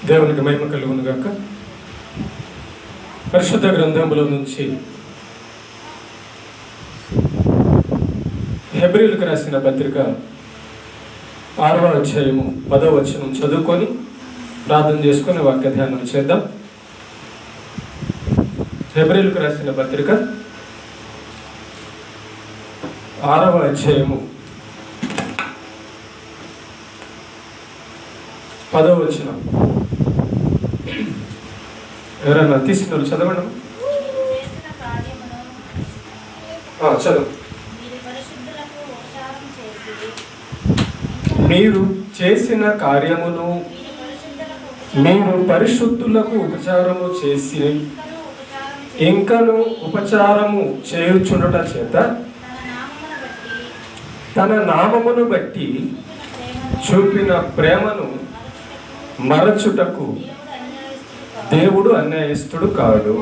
దేవునికి మహిమ కలుగును గాక. పరిశుద్ధ గ్రంథంలో నుంచి హెబ్రీయులకు రాసిన పత్రిక 6వ అధ్యాయము 10వ వచనం చదువుకొని ప్రార్థన చేసుకొని వాక్య ధ్యానం చేద్దాం. హెబ్రీయులకు రాసిన పత్రిక 6వ అధ్యాయము 10వ వచనం. ఎవరైనా తీసిన వాళ్ళు చదవండి. చదువు. మీరు చేసిన కార్యమును మీరు పరిశుద్ధులకు ఉపచారము చేసి ఇంకను ఉపచారము చేయుచుండుట చేత తన నామమును బట్టి చూపిన ప్రేమను మరచుటకు దేవుడు అన్యాయస్తుడు కాడు.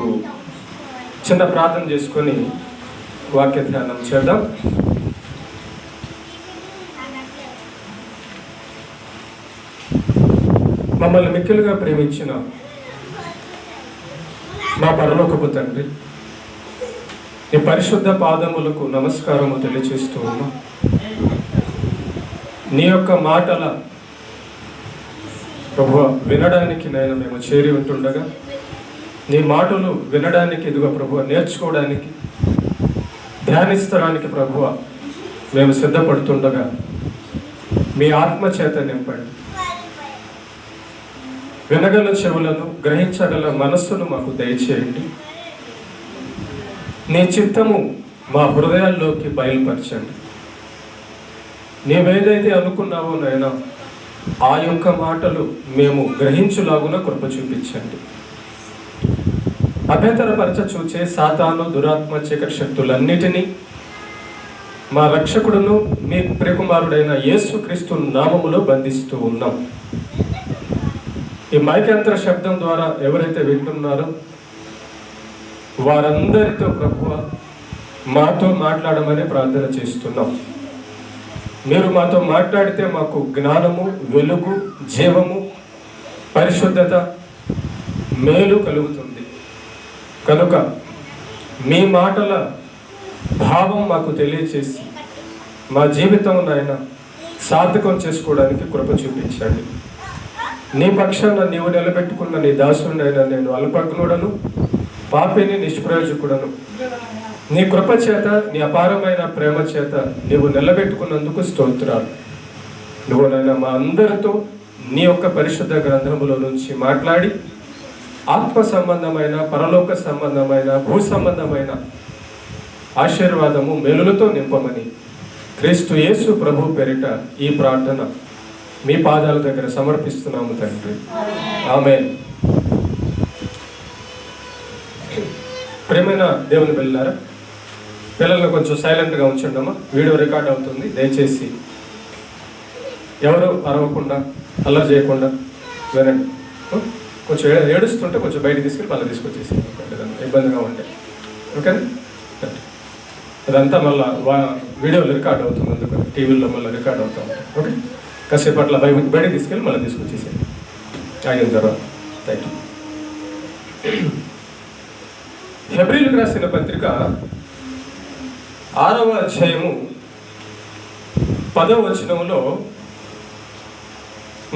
చిన్న ప్రార్థన చేసుకొని వాక్య ధ్యానం చేద్దాం. మమ్మల్ని మిక్కిలుగా ప్రేమించిన మా పరలోకపు తండ్రి, ఈ పరిశుద్ధ పాదములకు నమస్కారము తెలియజేస్తూ ఉన్నా. నీ యొక్క మాటల ప్రభువా వినడానికి నేను మేము చేరి ఉంటుండగా, నీ మాటలు వినడానికి ఇదిగో ప్రభువా నేర్చుకోవడానికి ధ్యానిస్తడానికి ప్రభువా మేము సిద్ధపడుతుండగా మీ ఆత్మ చేత నింపండి. వినగల చెవులను, గ్రహించగల మనస్సును మాకు దయచేయండి. నీ చిత్తము మా హృదయాల్లోకి బయలుపరచండి. నీవేదైతే అనుకున్నావో నాయనా, ఆ యొక్క మాటలు మేము గ్రహించులాగున కృప చూపించండి. అభ్యంతరపరచ చూచే సాతాను, దురాత్మ, చీకటి శక్తులన్నిటినీ మా రక్షకుడును మీ ప్రియకుమారుడైన యేసుక్రీస్తు నామములో బంధిస్తూ ఉన్నాం. ఈ మైకంత్ర శబ్దం ద్వారా ఎవరైతే వింటున్నారో వారందరితో ప్రభువా మాతో మాట్లాడమని ప్రార్థన చేస్తున్నాం. మీరు మాతో మాట్లాడితే మాకు జ్ఞానము, వెలుగు, జీవము, పరిశుద్ధత, మేలు కలుగుతుంది. కనుక మీ మాటల భావం మాకు తెలియచేసి మా జీవితం నాయన సార్థకం చేసుకోవడానికి కృప చూపించండి. నీ పక్షాన నీవు నిలబెట్టుకున్న నీ దాసుడినైనా నేను అల్పజ్ఞుడను, పాపిని, నిష్ప్రయోజకుడను. నీ కృప చేత, నీ అపారమైన ప్రేమ చేత నీవు నిలబెట్టుకున్నందుకు స్తోత్రాలు. నువ్వు నైనా మా అందరితో నీ యొక్క పరిశుద్ధ గ్రంథములో నుంచి మాట్లాడి ఆత్మ సంబంధమైన, పరలోక సంబంధమైన, భూ సంబంధమైన ఆశీర్వాదము, మేలులతో నింపమని క్రీస్తు యేసు ప్రభు పేరిట ఈ ప్రార్థన మీ పాదాల దగ్గర సమర్పిస్తున్నాము తండ్రి. ఆమేన్. ప్రేమైన దేవుని పిల్లలారా, పిల్లలను కొంచెం సైలెంట్గా ఉంచండమ్మా. వీడియో రికార్డ్ అవుతుంది. దయచేసి ఎవరు అరవకుండా, అల్లరి చేయకుండా వినండి. కొంచెం ఏడుస్తుంటే కొంచెం బయట తీసుకెళ్ళి మళ్ళీ తీసుకొచ్చేసి ఇబ్బందిగా ఉంటే ఓకేనా. అదంతా మళ్ళీ వీడియోలో రికార్డ్ అవుతుంది, అందుకని టీవీలో మళ్ళీ రికార్డ్ అవుతా ఉంటాయి. ఓకే, కాసేపు అట్లా బయట తీసుకెళ్ళి మళ్ళీ తీసుకొచ్చేసేయండి అయిన తర్వాత. Thank you. హెబ్రీయులకు రాసిన పత్రిక 6వ అధ్యాయము 10వ వచనంలో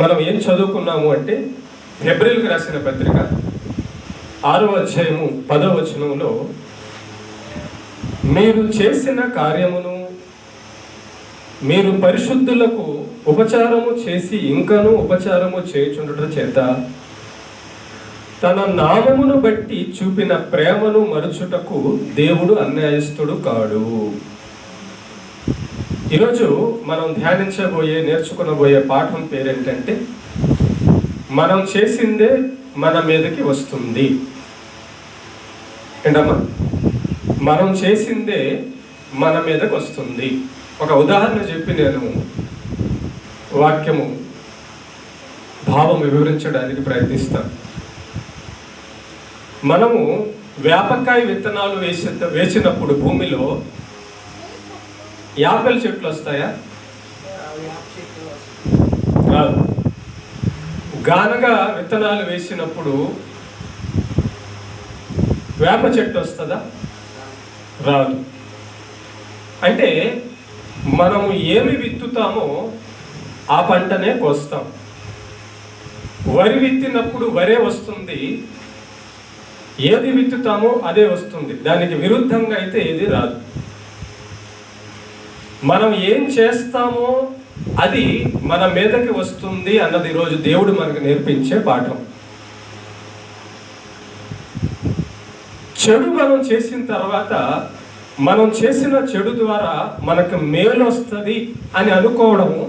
మనం ఏం చదువుకున్నాము అంటే, హెబ్రీయులకు రాసిన పత్రిక 6వ అధ్యాయము 10వ వచనంలో మీరు చేసిన కార్యమును మీరు పరిశుద్ధులకు ఉపచారము చేసి ఇంకను ఉపచారము చేయుచుండుట చేత తన నామమును బట్టి చూపిన ప్రేమను మరచుటకు దేవుడు అన్యాయస్తుడు కాడు. ఈరోజు మనం ధ్యానించబోయే, నేర్చుకునబోయే పాఠం పేరేంటంటే, మనం చేసిందే మన మీదకి వస్తుంది. ఏంటమ్మా? మనం చేసిందే మన మీదకి వస్తుంది. ఒక ఉదాహరణ చెప్పి నేను వాక్యము భావం వివరించడానికి ప్రయత్నిస్తాను. మనము వేపకాయ విత్తనాలు వేసినప్పుడు భూమిలో యాపిల్ చెట్లు వస్తాయా? రాదు. గానగా విత్తనాలు వేసినప్పుడు వేప చెట్టు వస్తుందా? రాదు. అంటే మనము ఏమి విత్తుతామో ఆ పంటనే కోస్తాం. వరి విత్తినప్పుడు వరే వస్తుంది, ఏది విత్తుతామో అదే వస్తుంది. దానికి విరుద్ధంగా అయితే ఏది రాదు. మనం ఏం చేస్తామో అది మన మీదకి వస్తుంది అన్నది ఈరోజు దేవుడు మనకు నేర్పించే పాఠం. చెడు మనం చేసిన తర్వాత మనం చేసిన చెడు ద్వారా మనకు మేలు వస్తుంది అని అనుకోవడము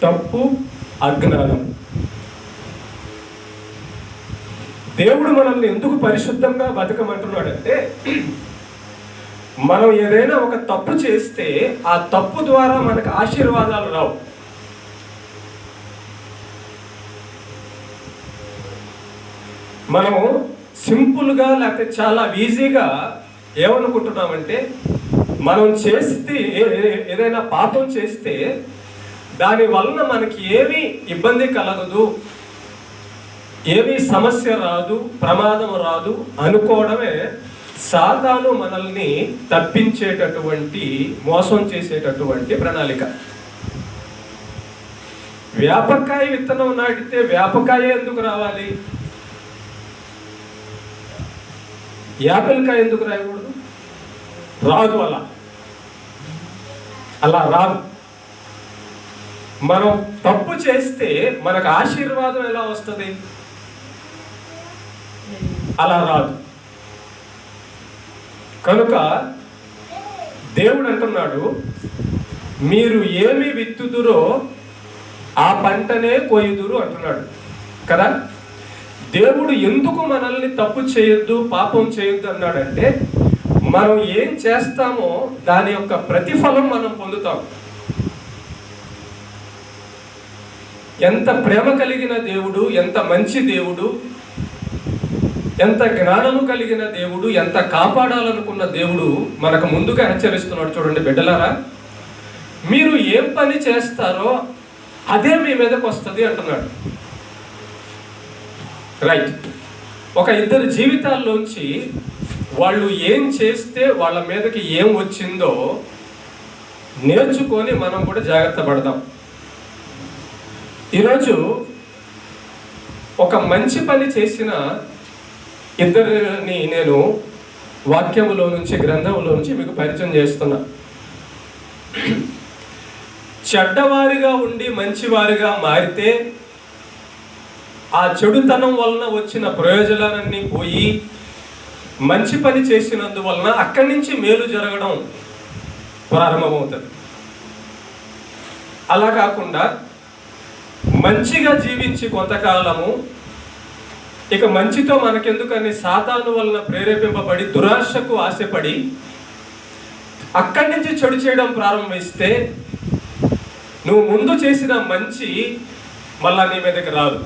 తప్పు, అజ్ఞానం. దేవుడు మనల్ని ఎందుకు పరిశుద్ధంగా బతకమంటున్నాడంటే, మనం ఏదైనా ఒక తప్పు చేస్తే ఆ తప్పు ద్వారా మనకు ఆశీర్వాదాలు రావు. మనము సింపుల్గా లేకపోతే చాలా ఈజీగా ఏమనుకుంటున్నామంటే, మనం చేస్తే ఏదైనా పాపం చేస్తే దాని వలన మనకి ఏమీ ఇబ్బంది కలగదు, ఏమీ సమస్య రాదు, ప్రమాదం రాదు అనుకోవడమే సాతాను మనల్ని తప్పించేటటువంటి, మోసం చేసేటటువంటి ప్రణాళిక. వేపకాయ విత్తనం నాటితే వేపకాయ ఎందుకు రావాలి? యాపిల్కాయ ఎందుకు రాయకూడదు? రాదు. అలా రాదు. మనం తప్పు చేస్తే మనకు ఆశీర్వాదం ఎలా వస్తుంది? అలా రాదు. కనుక దేవుడు అంటున్నాడు, మీరు ఏమి విత్తుదురో ఆ పంటనే కోయుదురు అంటున్నాడు కదా. దేవుడు ఎందుకు మనల్ని తప్పు చేయొద్దు, పాపం చేయొద్దు అన్నాడంటే, మనం ఏం చేస్తామో దాని యొక్క ప్రతిఫలం మనం పొందుతాం. ఎంత ప్రేమ కలిగిన దేవుడు, ఎంత మంచి దేవుడు, ఎంత జ్ఞానము కలిగిన దేవుడు, ఎంత కాపాడాలనుకున్న దేవుడు మనకు ముందుగా హెచ్చరిస్తున్నాడు. చూడండి బిడ్డలారా, మీరు ఏం పని చేస్తారో అదే మీ మీదకి వస్తుంది అంటున్నాడు. రైట్. ఒక ఇద్దరు జీవితాల్లోంచి వాళ్ళు ఏం చేస్తే వాళ్ళ మీదకి ఏం వచ్చిందో నేర్చుకొని మనం కూడా జాగ్రత్త పడదాం. ఈరోజు ఒక మంచి పని చేసిన ఇద్దరిని నేను వాక్యములో నుంచి, గ్రంథంలో నుంచి మీకు పరిచయం చేస్తున్నా. చెడ్డవారిగా ఉండి మంచివారిగా మారితే ఆ చెడుతనం వలన వచ్చిన ప్రయోజనాలన్నీ పోయి మంచి పని చేసినందువలన అక్కడి నుంచి మేలు జరగడం ప్రారంభమవుతుంది. అలా కాకుండా మంచిగా జీవించి కొంతకాలము ఇక మంచితో మనకెందుకని సాతాను వలన ప్రేరేపింపబడి దురాశకు ఆశపడి అక్కడి నుంచి చెడు చేయడం ప్రారంభిస్తే నువ్వు ముందు చేసిన మంచి మళ్ళా నీ మీదకి రాదు.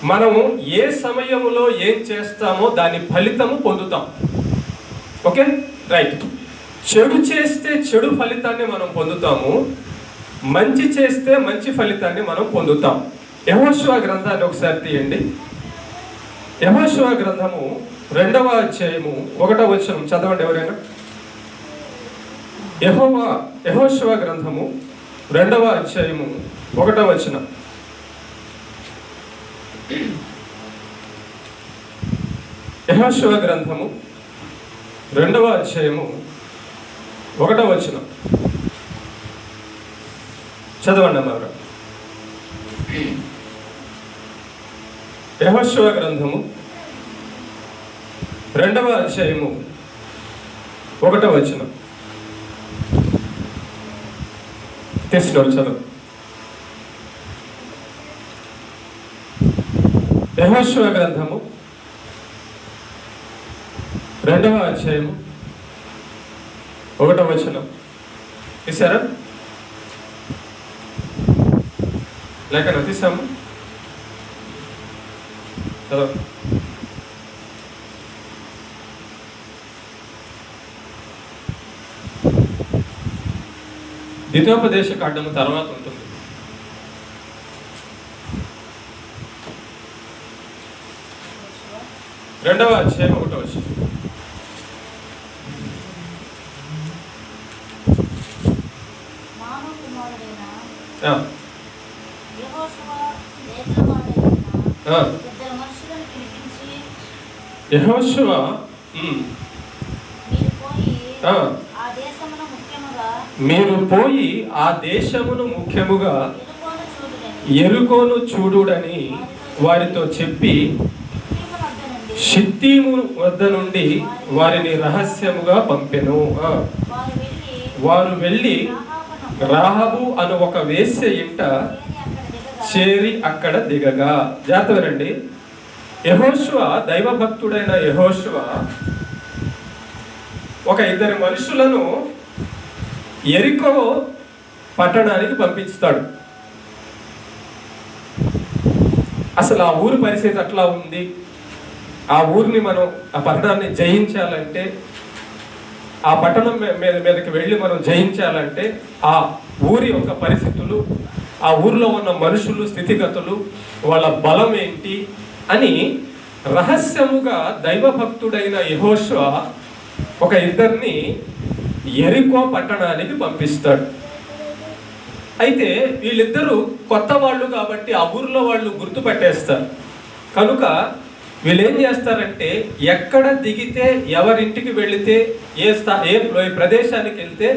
మనము ఏ సమయంలో ఏం చేస్తామో దాని ఫలితము పొందుతాం. Okay, right. చెడు చేస్తే చెడు ఫలితాన్ని మనం పొందుతాము, మంచి చేస్తే మంచి ఫలితాన్ని మనం పొందుతాం. యెహోషువ గ్రంథాన్ని ఒకసారి తీయండి. యెహోషువ గ్రంథము 2వ అధ్యాయము 1వ వచనం చదవండి ఎవరైనా. యెహోషువ గ్రంథము 2వ అధ్యాయము 1వ వచనం. యెహోషువ గ్రంథము 2వ అధ్యాయము 1వ వచనం చదవండి అమ్మ. యెహోషువ గ్రంథము 2వ అధ్యాయము 1వ వచనం తీసుకోండి, చదువు. యెహోషువ గ్రంథము 2వ అధ్యాయము 1వ వచనం తీసారా? లేక తీసాము, చదువు. ద్వితోపదేశ కాండము తర్వాత ఉంటుంది. 2వ అధ్యాయం 1వ వచనం. యెహోషువ మీరు పోయి ఆ దేశమును ముఖ్యముగా యెరికోను చూడుడని వారితో చెప్పి షిత్తీము వద్ద నుండి వారిని రహస్యముగా పంపెను. వారు వెళ్ళి రాహాబు అను ఒక వేశ్య ఇంట చేరి అక్కడ దిగగా. జాగ్రత్త వినండి. యెహోషువ, దైవభక్తుడైన యెహోషువ ఒక 2 మనుషులను యెరికో పట్టణానికి పంపిస్తాడు. అసలు ఆ ఊరి పరిస్థితి అట్లా ఉంది. ఆ ఊరిని మనం, ఆ పట్టణాన్ని జయించాలంటే, ఆ పట్టణం మీదకి వెళ్ళి మనం జయించాలంటే ఆ ఊరి యొక్క పరిస్థితులు, ఆ ఊరిలో ఉన్న మనుషులు స్థితిగతులు, వాళ్ళ బలం ఏంటి అని రహస్యముగా దైవభక్తుడైన యెహోషువ ఒక 2 యెరికో పట్టణానికి పంపిస్తాడు. అయితే వీళ్ళిద్దరూ కొత్త వాళ్ళు కాబట్టి ఆ ఊర్లో వాళ్ళు గుర్తుపట్టేస్తారు. కనుక వీళ్ళు ఏం చేస్తారంటే, ఎక్కడ దిగితే, ఎవరింటికి వెళితే, ఏ ప్రదేశానికి వెళ్తే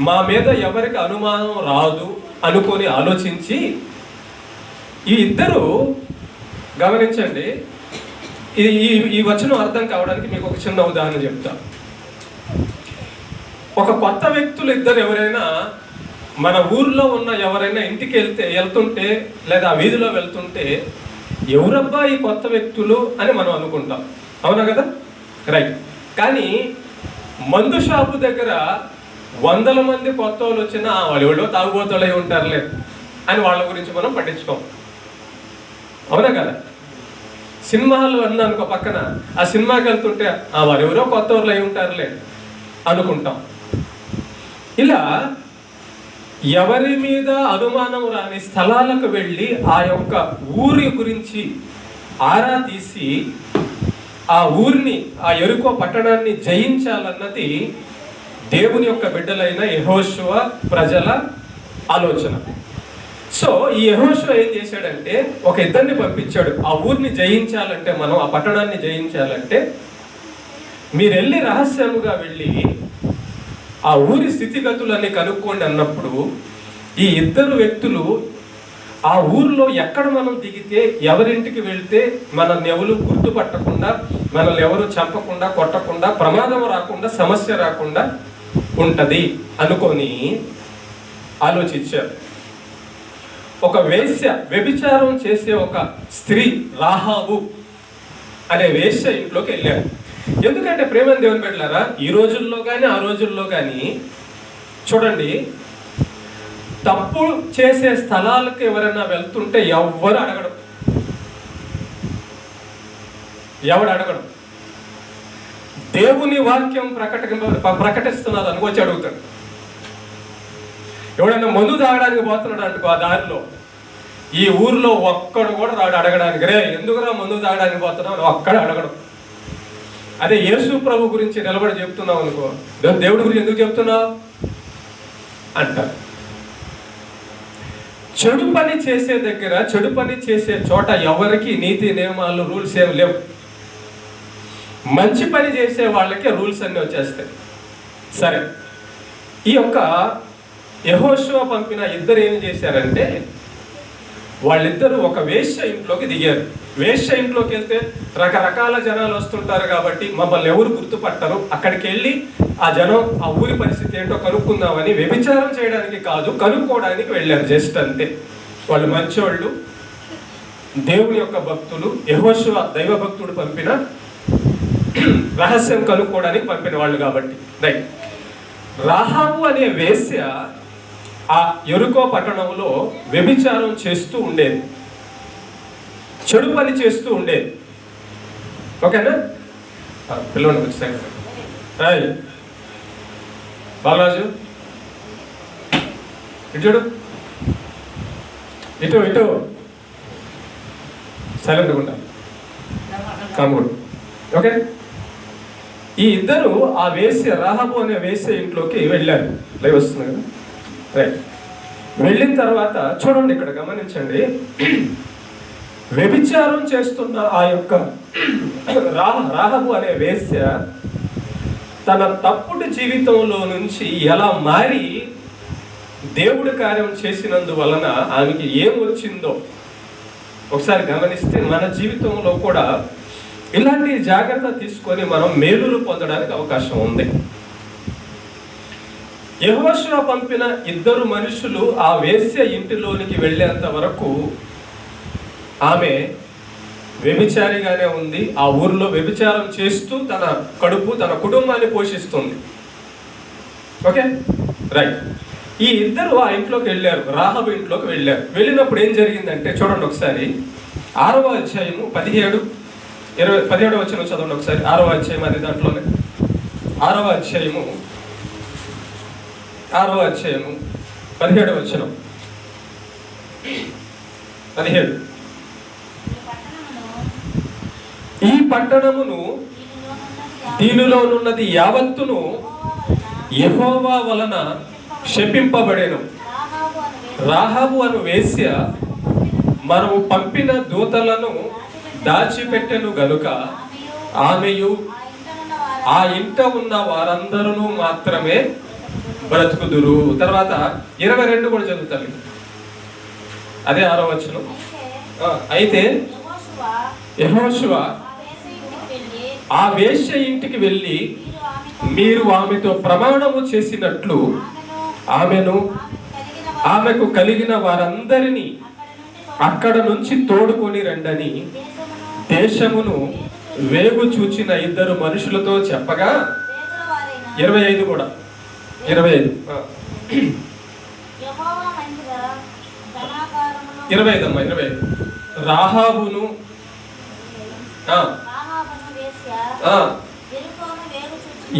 మా మీద ఎవరికి అనుమానం రాదు అనుకొని ఆలోచించి ఈ ఇద్దరు, గమనించండి, ఈ వచనం అర్థం కావడానికి మీకు ఒక చిన్న ఉదాహరణ చెప్తా. ఒక కొత్త వ్యక్తులు ఇద్దరు ఎవరైనా మన ఊర్లో ఉన్న ఎవరైనా ఇంటికి వెళ్తుంటే లేదా వీధిలో వెళ్తుంటే ఎవరబ్బా ఈ కొత్త వ్యక్తులు అని మనం అనుకుంటాం. అవునా కదా? రైట్. కానీ మందు షాపు దగ్గర 100 మంది కొత్త వాళ్ళు వచ్చినా వాళ్ళు ఎవరో తాగుబోతులు అయి ఉంటారులే అని వాళ్ళ గురించి మనం పట్టించుకోం. అవునా కదా? సినిమాలు అన్నానుకో పక్కన, ఆ సినిమాకి వెళ్తుంటే వారు ఎవరో కొత్త వాళ్ళు అయి ఉంటారులే అనుకుంటాం. ఇలా ఎవరి మీద అనుమానం రాని స్థలాలకు వెళ్ళి ఆ యొక్క ఊరి గురించి ఆరా తీసి ఆ ఊరిని, ఆ యెరికో పట్టణాన్ని జయించాలన్నది దేవుని యొక్క బిడ్డలైన యెహోషువ ప్రజల ఆలోచన. సో ఈ యెహోషువ ఏం చేశాడంటే, ఒక 2 పంపించాడు. ఆ ఊరిని జయించాలంటే, మనం ఆ పట్టణాన్ని జయించాలంటే మీరు వెళ్ళి రహస్యముగా వెళ్ళి ఆ ఊరి స్థితిగతులన్నీ కనుక్కోండి అన్నప్పుడు ఈ 2 వ్యక్తులు ఆ ఊర్లో ఎక్కడ మనం దిగితే, ఎవరింటికి వెళ్తే మనల్ని ఎవరు గుర్తుపట్టకుండా, మనల్ని ఎవరు చంపకుండా, కొట్టకుండా, ప్రమాదం రాకుండా, సమస్య రాకుండా ఉంటది అనుకొని ఆలోచించారు. ఒక వేశ్య, వ్యభిచారం చేసే ఒక స్త్రీ రాహాబు అనే వేశ్య ఇంట్లోకి వెళ్ళారు. ఎందుకంటే ప్రేమ దేవుని బిడ్డలారా, ఈ రోజుల్లో కానీ ఆ రోజుల్లో కానీ చూడండి, తప్పు చేసే స్థలాలకు ఎవరైనా వెళ్తుంటే ఎవరు అడగడం. దేవుని వాక్యం ప్రకటిస్తున్నారు అనుకోవచ్చు అడుగుతాడు. ఎవడైనా మందు తాగడానికి పోతున్నాడు అనుకో, ఆ దారిలో ఈ ఊర్లో ఒక్కడు కూడా రాడు అడగడానికి, రే ఎందుకురా మందు తాగడానికి పోతున్నావు ఒక్కడ అడగడం. అదే యేసు ప్రభు గురించి నిలబడి చెప్తున్నావు అనుకో, దేవుడి గురించి ఎందుకు చెప్తున్నావు అంటారు. చెడు పని చేసే దగ్గర, చెడు పని చేసే చోట ఎవరికి నీతి నియమాలు, రూల్స్ ఏమి లేవు. మంచి పని చేసే వాళ్ళకి రూల్స్ అన్నీ వచ్చేస్తాయి. సరే, ఈ యొక్క యెహోషువ పంపిన 2 ఏం చేశారంటే, వాళ్ళిద్దరూ ఒక వేశ్య ఇంట్లోకి దిగారు. వేశ్య ఇంట్లోకి వెళ్తే రకరకాల జనాలు వస్తుంటారు కాబట్టి మమ్మల్ని ఎవరు గుర్తుపట్టరు, అక్కడికి వెళ్ళి ఆ జనం, ఆ ఊరి పరిస్థితి ఏంటో కనుక్కుందామని, వ్యభిచారం చేయడానికి కాదు, కనుక్కోవడానికి వెళ్ళారు. జస్ట్ అంతే. వాళ్ళు మంచోళ్ళు, దేవుని యొక్క భక్తులు, యెహోషువ దైవభక్తుడు పంపిన రహస్యం కనుక్కోవడానికి పంపిన వాళ్ళు కాబట్టి. రైట్. రాహాబు అనే వేశ్య ఆ యెరికో పట్టణంలో వ్యభిచారం చేస్తూ ఉండేది, చెడు పని చేస్తూ ఉండేది. ఓకేనా? పిల్లలు వచ్చాయి. బాలరాజు ఇటు చూడు, ఇటు సైలెంట్గా ఉంటా. కాముడు ఓకే, ఈ ఇద్దరు ఆ వేశ్య రాహబు అనే వేశ్య ఇంట్లోకి వెళ్ళారు. లైవ్ వస్తుంది కదా, రైట్. వెళ్ళిన తర్వాత చూడండి, ఇక్కడ గమనించండి, వ్యభిచారం చేస్తున్న ఆ యొక్క రాహబు అనే వేశ్య తన తప్పుడు జీవితంలో నుంచి ఎలా మారి దేవుడి కార్యం చేసినందువలన ఆమెకి ఏం వచ్చిందో ఒకసారి గమనిస్తే మన జీవితంలో కూడా ఇలాంటి జాగ్రత్త తీసుకొని మనం మేలులు పొందడానికి అవకాశం ఉంది. యెహోషువ పంపిన ఇద్దరు మనుషులు ఆ వేశ్య ఇంటిలోనికి వెళ్ళేంత వరకు ఆమె వ్యభిచారిగానే ఉంది. ఆ ఊర్లో వ్యభిచారం చేస్తూ తన కడుపు, తన కుటుంబాన్ని పోషిస్తుంది. Okay, right. ఈ ఇద్దరు ఆ ఇంట్లోకి వెళ్ళారు, రాహబు ఇంట్లోకి వెళ్ళారు. వెళ్ళినప్పుడు ఏం జరిగిందంటే చూడండి ఒకసారి, 6వ అధ్యాయము 17వ వచనం చదవండి ఒకసారి. 6వ అధ్యాయం, అది దాంట్లోనే 6వ అధ్యాయము 17వ వచనం. 17. ఈ పట్టణమును దీనిలోనున్నది యావత్తును యెహోవా వలన శపింపబడెను. రాహాబు అను వేశ్య మనము పంపిన దూతలను దాచిపెట్టెను గనుక ఆమెయు ఆ ఇంట ఉన్న వారందరూ మాత్రమే బ్రతుకుదురు. తర్వాత 22 కూడా చదువుతారు, అదే 6వ వచనం. అయితే యెహోషువ ఆ వేశ్య ఇంటికి వెళ్ళి మీరు ఆమెతో ప్రమాణము చేసినట్లు ఆమెకు కలిగిన వారందరినీ అక్కడ నుంచి తోడుకొని రండని దేశమును వేగు చూచిన ఇద్దరు మనుషులతో చెప్పగా 25 కూడా 25 అమ్మా 25. రాహాబును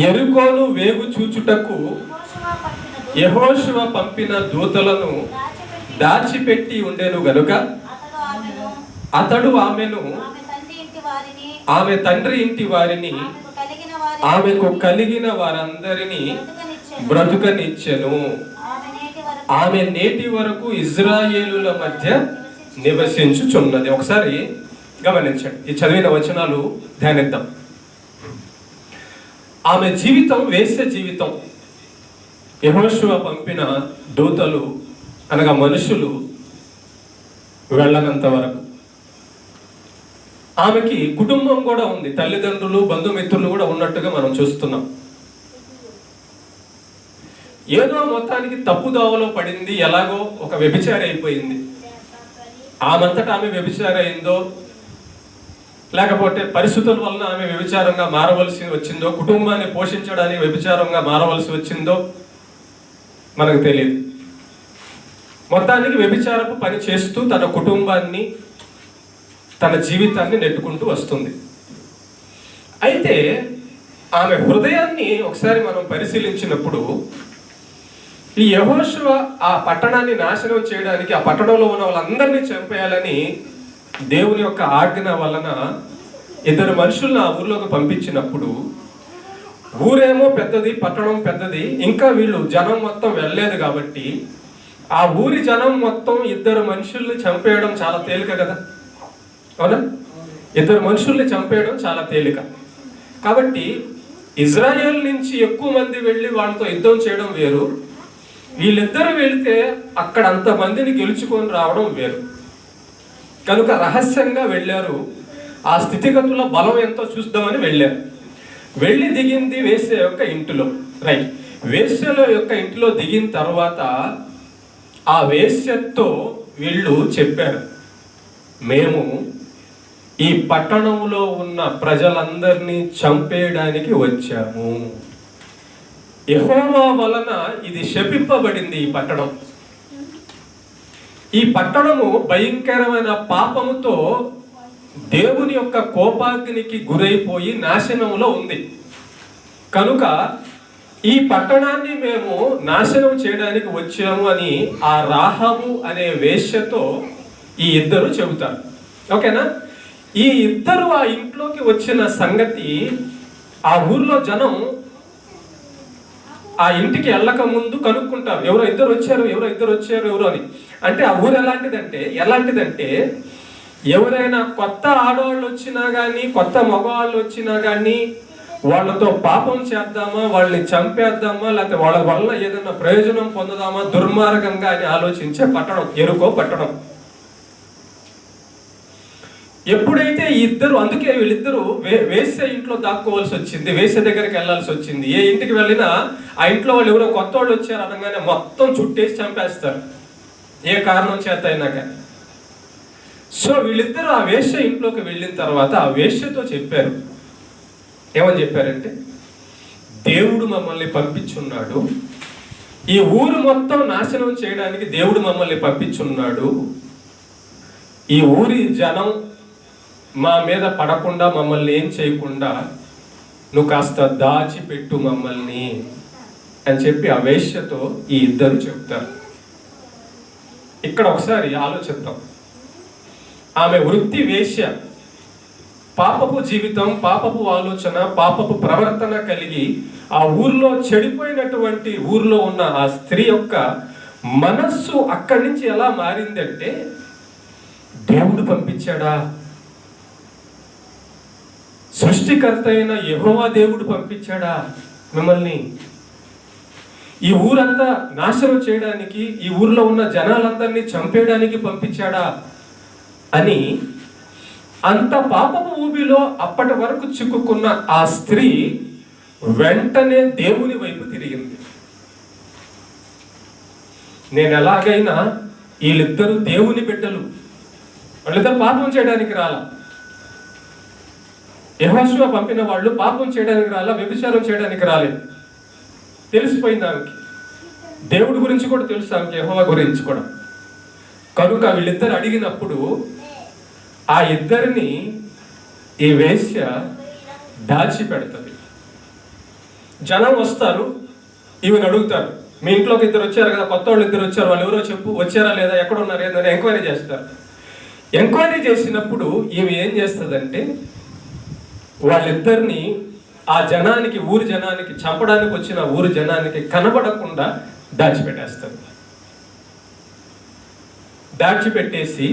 యెరికోను వేగు చూచుటకు యెహోషువ పంపిన దూతలను దాచిపెట్టి ఉండెను గనుక అతడు ఆమెను, ఆమె తండ్రి ఇంటి వారిని, ఆమెకు కలిగిన వారందరినీ బ్రతుకనిచ్చెను. ఆమె నేటి వరకు ఇజ్రాయేలుల మధ్య నివసించుచున్నది. ఒకసారి గమనించండి, ఈ చదివిన వచనాలు ధ్యానిద్దాం. ఆమె జీవితం వేశ్య జీవితం. యెహోషువ పంపిన దూతలు అనగా మనుషులు వెళ్ళనంత వరకు ఆమెకి కుటుంబం కూడా ఉంది, తల్లిదండ్రులు, బంధుమిత్రులు కూడా ఉన్నట్టుగా మనం చూస్తున్నాం. ఏదో మొత్తానికి తప్పుదోవలో పడింది, ఎలాగో ఒక వ్యభిచారి అయిపోయింది. ఆమంతటా ఆమె వ్యభిచారి అయిందో, లేకపోతే పరిస్థితుల వలన ఆమె వ్యభిచారంగా మారవలసి వచ్చిందో, కుటుంబాన్ని పోషించడానికి వ్యభిచారంగా మారవలసి వచ్చిందో మనకు తెలియదు. మొత్తానికి వ్యభిచారపు పని చేస్తూ తన కుటుంబాన్ని, తన జీవితాన్ని నెట్టుకుంటూ వస్తుంది. అయితే ఆమె హృదయాన్ని ఒకసారి మనం పరిశీలించినప్పుడు ఈ యెహోషువ ఆ పట్టణాన్ని నాశనం చేయడానికి, ఆ పట్టణంలో ఉన్న వాళ్ళందరినీ చంపేయాలని దేవుని యొక్క ఆజ్ఞ వలన ఇద్దరు మనుషులను ఆ ఊర్లోకి పంపించినప్పుడు, ఊరేమో పెద్దది, పట్టణం పెద్దది, ఇంకా వీళ్ళు జనం మొత్తం వెళ్ళలేదు కాబట్టి ఆ ఊరి జనం మొత్తం ఇద్దరు మనుషుల్ని చంపేయడం చాలా తేలిక కదా, అవునా? ఇద్దరు మనుషుల్ని చంపేయడం చాలా తేలిక. కాబట్టి ఇజ్రాయేల్ నుంచి ఎక్కువ మంది వెళ్ళి వాళ్ళతో యుద్ధం చేయడం వేరు, వీళ్ళిద్దరు వెళితే అక్కడ అంతమందిని గెలుచుకొని రావడం వేరు. కనుక రహస్యంగా వెళ్ళారు, ఆ స్థితిగతుల బలం ఎంతో చూద్దామని వెళ్ళారు. వెళ్ళి దిగింది వేశ్య యొక్క ఇంటిలో, రైట్. వేశ్యల యొక్క ఇంటిలో దిగిన తర్వాత ఆ వేశ్యతో వీళ్ళు చెప్పారు, మేము ఈ పట్టణంలో ఉన్న ప్రజలందరినీ చంపేయడానికి వచ్చాము. యెహోవా వలన ఇది శపింపబడింది. ఈ పట్టణం, ఈ పట్టణము భయంకరమైన పాపముతో దేవుని యొక్క కోపాగ్నికి గురైపోయి నాశనంలో ఉంది. కనుక ఈ పట్టణాన్ని మేము నాశనం చేయడానికి వచ్చాము అని ఆ రాహాబు అనే వేశ్యతో ఈ ఇద్దరు చెబుతారు. ఓకేనా? ఈ ఇద్దరు ఆ ఇంట్లోకి వచ్చిన సంగతి ఆ ఊర్లో జనం ఆ ఇంటికి వెళ్ళక ముందు కనుక్కుంటారు, ఎవరో ఇద్దరు వచ్చారు ఎవరో అని. అంటే ఆ ఊరు ఎలాంటిదంటే ఎవరైనా కొత్త ఆడవాళ్ళు వచ్చినా కానీ, కొత్త మగవాళ్ళు వచ్చినా కానీ వాళ్ళతో పాపం చేద్దామా, వాళ్ళని చంపేద్దామా, లేకపోతే వాళ్ళ వల్ల ఏదైనా ప్రయోజనం పొందుదామా దుర్మార్గంగా అని ఆలోచించే పట్టణం ఎరుకో పట్టణం. ఎప్పుడైతే ఇద్దరు, అందుకే వీళ్ళిద్దరూ వేశ్య ఇంట్లో దాక్కోవాల్సి వచ్చింది, వేశ్య దగ్గరికి వెళ్ళాల్సి వచ్చింది. ఏ ఇంటికి వెళ్ళినా ఆ ఇంట్లో వాళ్ళు ఎవరో కొత్త వాళ్ళు వచ్చారు అనగానే మొత్తం చుట్టేసి చంపేస్తారు, ఏ కారణం చేత అయినా కానీ. సో వీళ్ళిద్దరూ ఆ వేశ్య ఇంట్లోకి వెళ్ళిన తర్వాత ఆ వేశ్యతో చెప్పారు. ఏమని చెప్పారంటే, దేవుడు మమ్మల్ని పంపించున్నాడు, ఈ ఊరు మొత్తం నాశనం చేయడానికి దేవుడు మమ్మల్ని పంపించున్నాడు. ఈ ఊరి జనం మా మీద పడకుండా, మమ్మల్ని ఏం చేయకుండా నువ్వు కాస్త దాచిపెట్టు మమ్మల్ని అని చెప్పి ఆ వేశ్యతో ఈ ఇద్దరు చెప్తారు. ఇక్కడ ఒకసారి ఆలోచిద్దాం. ఆమె వృత్తి వేశ్య, పాపపు జీవితం, పాపపు ఆలోచన, పాపపు ప్రవర్తన కలిగి ఆ ఊర్లో చెడిపోయినటువంటి ఊర్లో ఉన్న ఆ స్త్రీ యొక్క మనస్సు అక్కడి నుంచి ఎలా మారిందంటే, దేవుడు పంపించాడా, సృష్టికర్త అయిన యెహోవా దేవుడు పంపించాడా మిమ్మల్ని ఈ ఊరంతా నాశనం చేయడానికి, ఈ ఊర్లో ఉన్న జనాలందరినీ చంపేయడానికి పంపించాడా అని అంత పాపపు ఊబిలో అప్పటి వరకు చిక్కుకున్న ఆ స్త్రీ వెంటనే దేవుని వైపు తిరిగింది. నేను ఎలాగైనా, వీళ్ళిద్దరూ దేవుని బిడ్డలు, వాళ్ళిద్దరు పాపం చేయడానికి రాలా, యెహోషువ పంపిన వాళ్ళు పాపం చేయడానికి రాలా, వ్యభిచారం చేయడానికి రాలేదు. తెలిసిపోయింది ఆమెకి, దేవుడి గురించి కూడా తెలుసు ఆమెకి, యెహోవా గురించి కూడా. కనుక వీళ్ళిద్దరు అడిగినప్పుడు ఆ ఇద్దరిని ఈ వేశ్య దాచిపెడుతుంది. జనం వస్తారు, ఈమెను అడుగుతారు, మీ ఇంట్లోకి ఇద్దరు వచ్చారు కదా, కొత్త వాళ్ళు ఇద్దరు వచ్చారు, వాళ్ళు ఎవరో చెప్పు, వచ్చారా లేదా, ఎక్కడ ఉన్నారు ఏందని ఎంక్వైరీ చేస్తారు. ఎంక్వైరీ చేసినప్పుడు ఈమె ఏం చేస్తుందంటే, వాళ్ళిద్దరిని ఆ జనానికి, ఊరి జనానికి, చంపడానికి వచ్చిన ఊరి జనానికి కనబడకుండా దాచిపెట్టేస్తారు. దాచిపెట్టేసి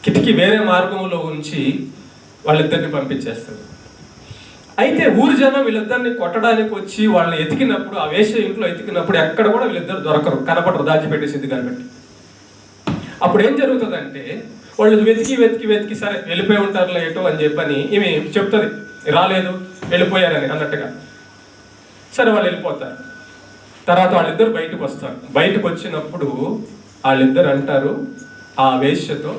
కిటికీ వేరే మార్గంలో ఉంచి వాళ్ళిద్దరిని పంపించేస్తారు. అయితే ఊరి జనం వీళ్ళిద్దరిని కొట్టడానికి వచ్చి వాళ్ళని ఎతికినప్పుడు, ఆ వేశ్య ఇంట్లో ఎతికినప్పుడు ఎక్కడ కూడా వీళ్ళిద్దరు దొరకరు, కనపడరు, దాచిపెట్టేసింది కాబట్టి. అప్పుడు ఏం జరుగుతుందంటే, వాళ్ళు వెతికి సరే వెళ్ళిపోయి ఉంటారులే ఎటో అని చెప్పని ఈమె చెప్తుంది, రాలేదు వెళ్ళిపోయారని అన్నట్టుగా. సరే వాళ్ళు వెళ్ళిపోతారు. తర్వాత వాళ్ళిద్దరు బయటకు వస్తారు. బయటకు వచ్చినప్పుడు వాళ్ళిద్దరు అంటారు ఆ వేశ్యతో,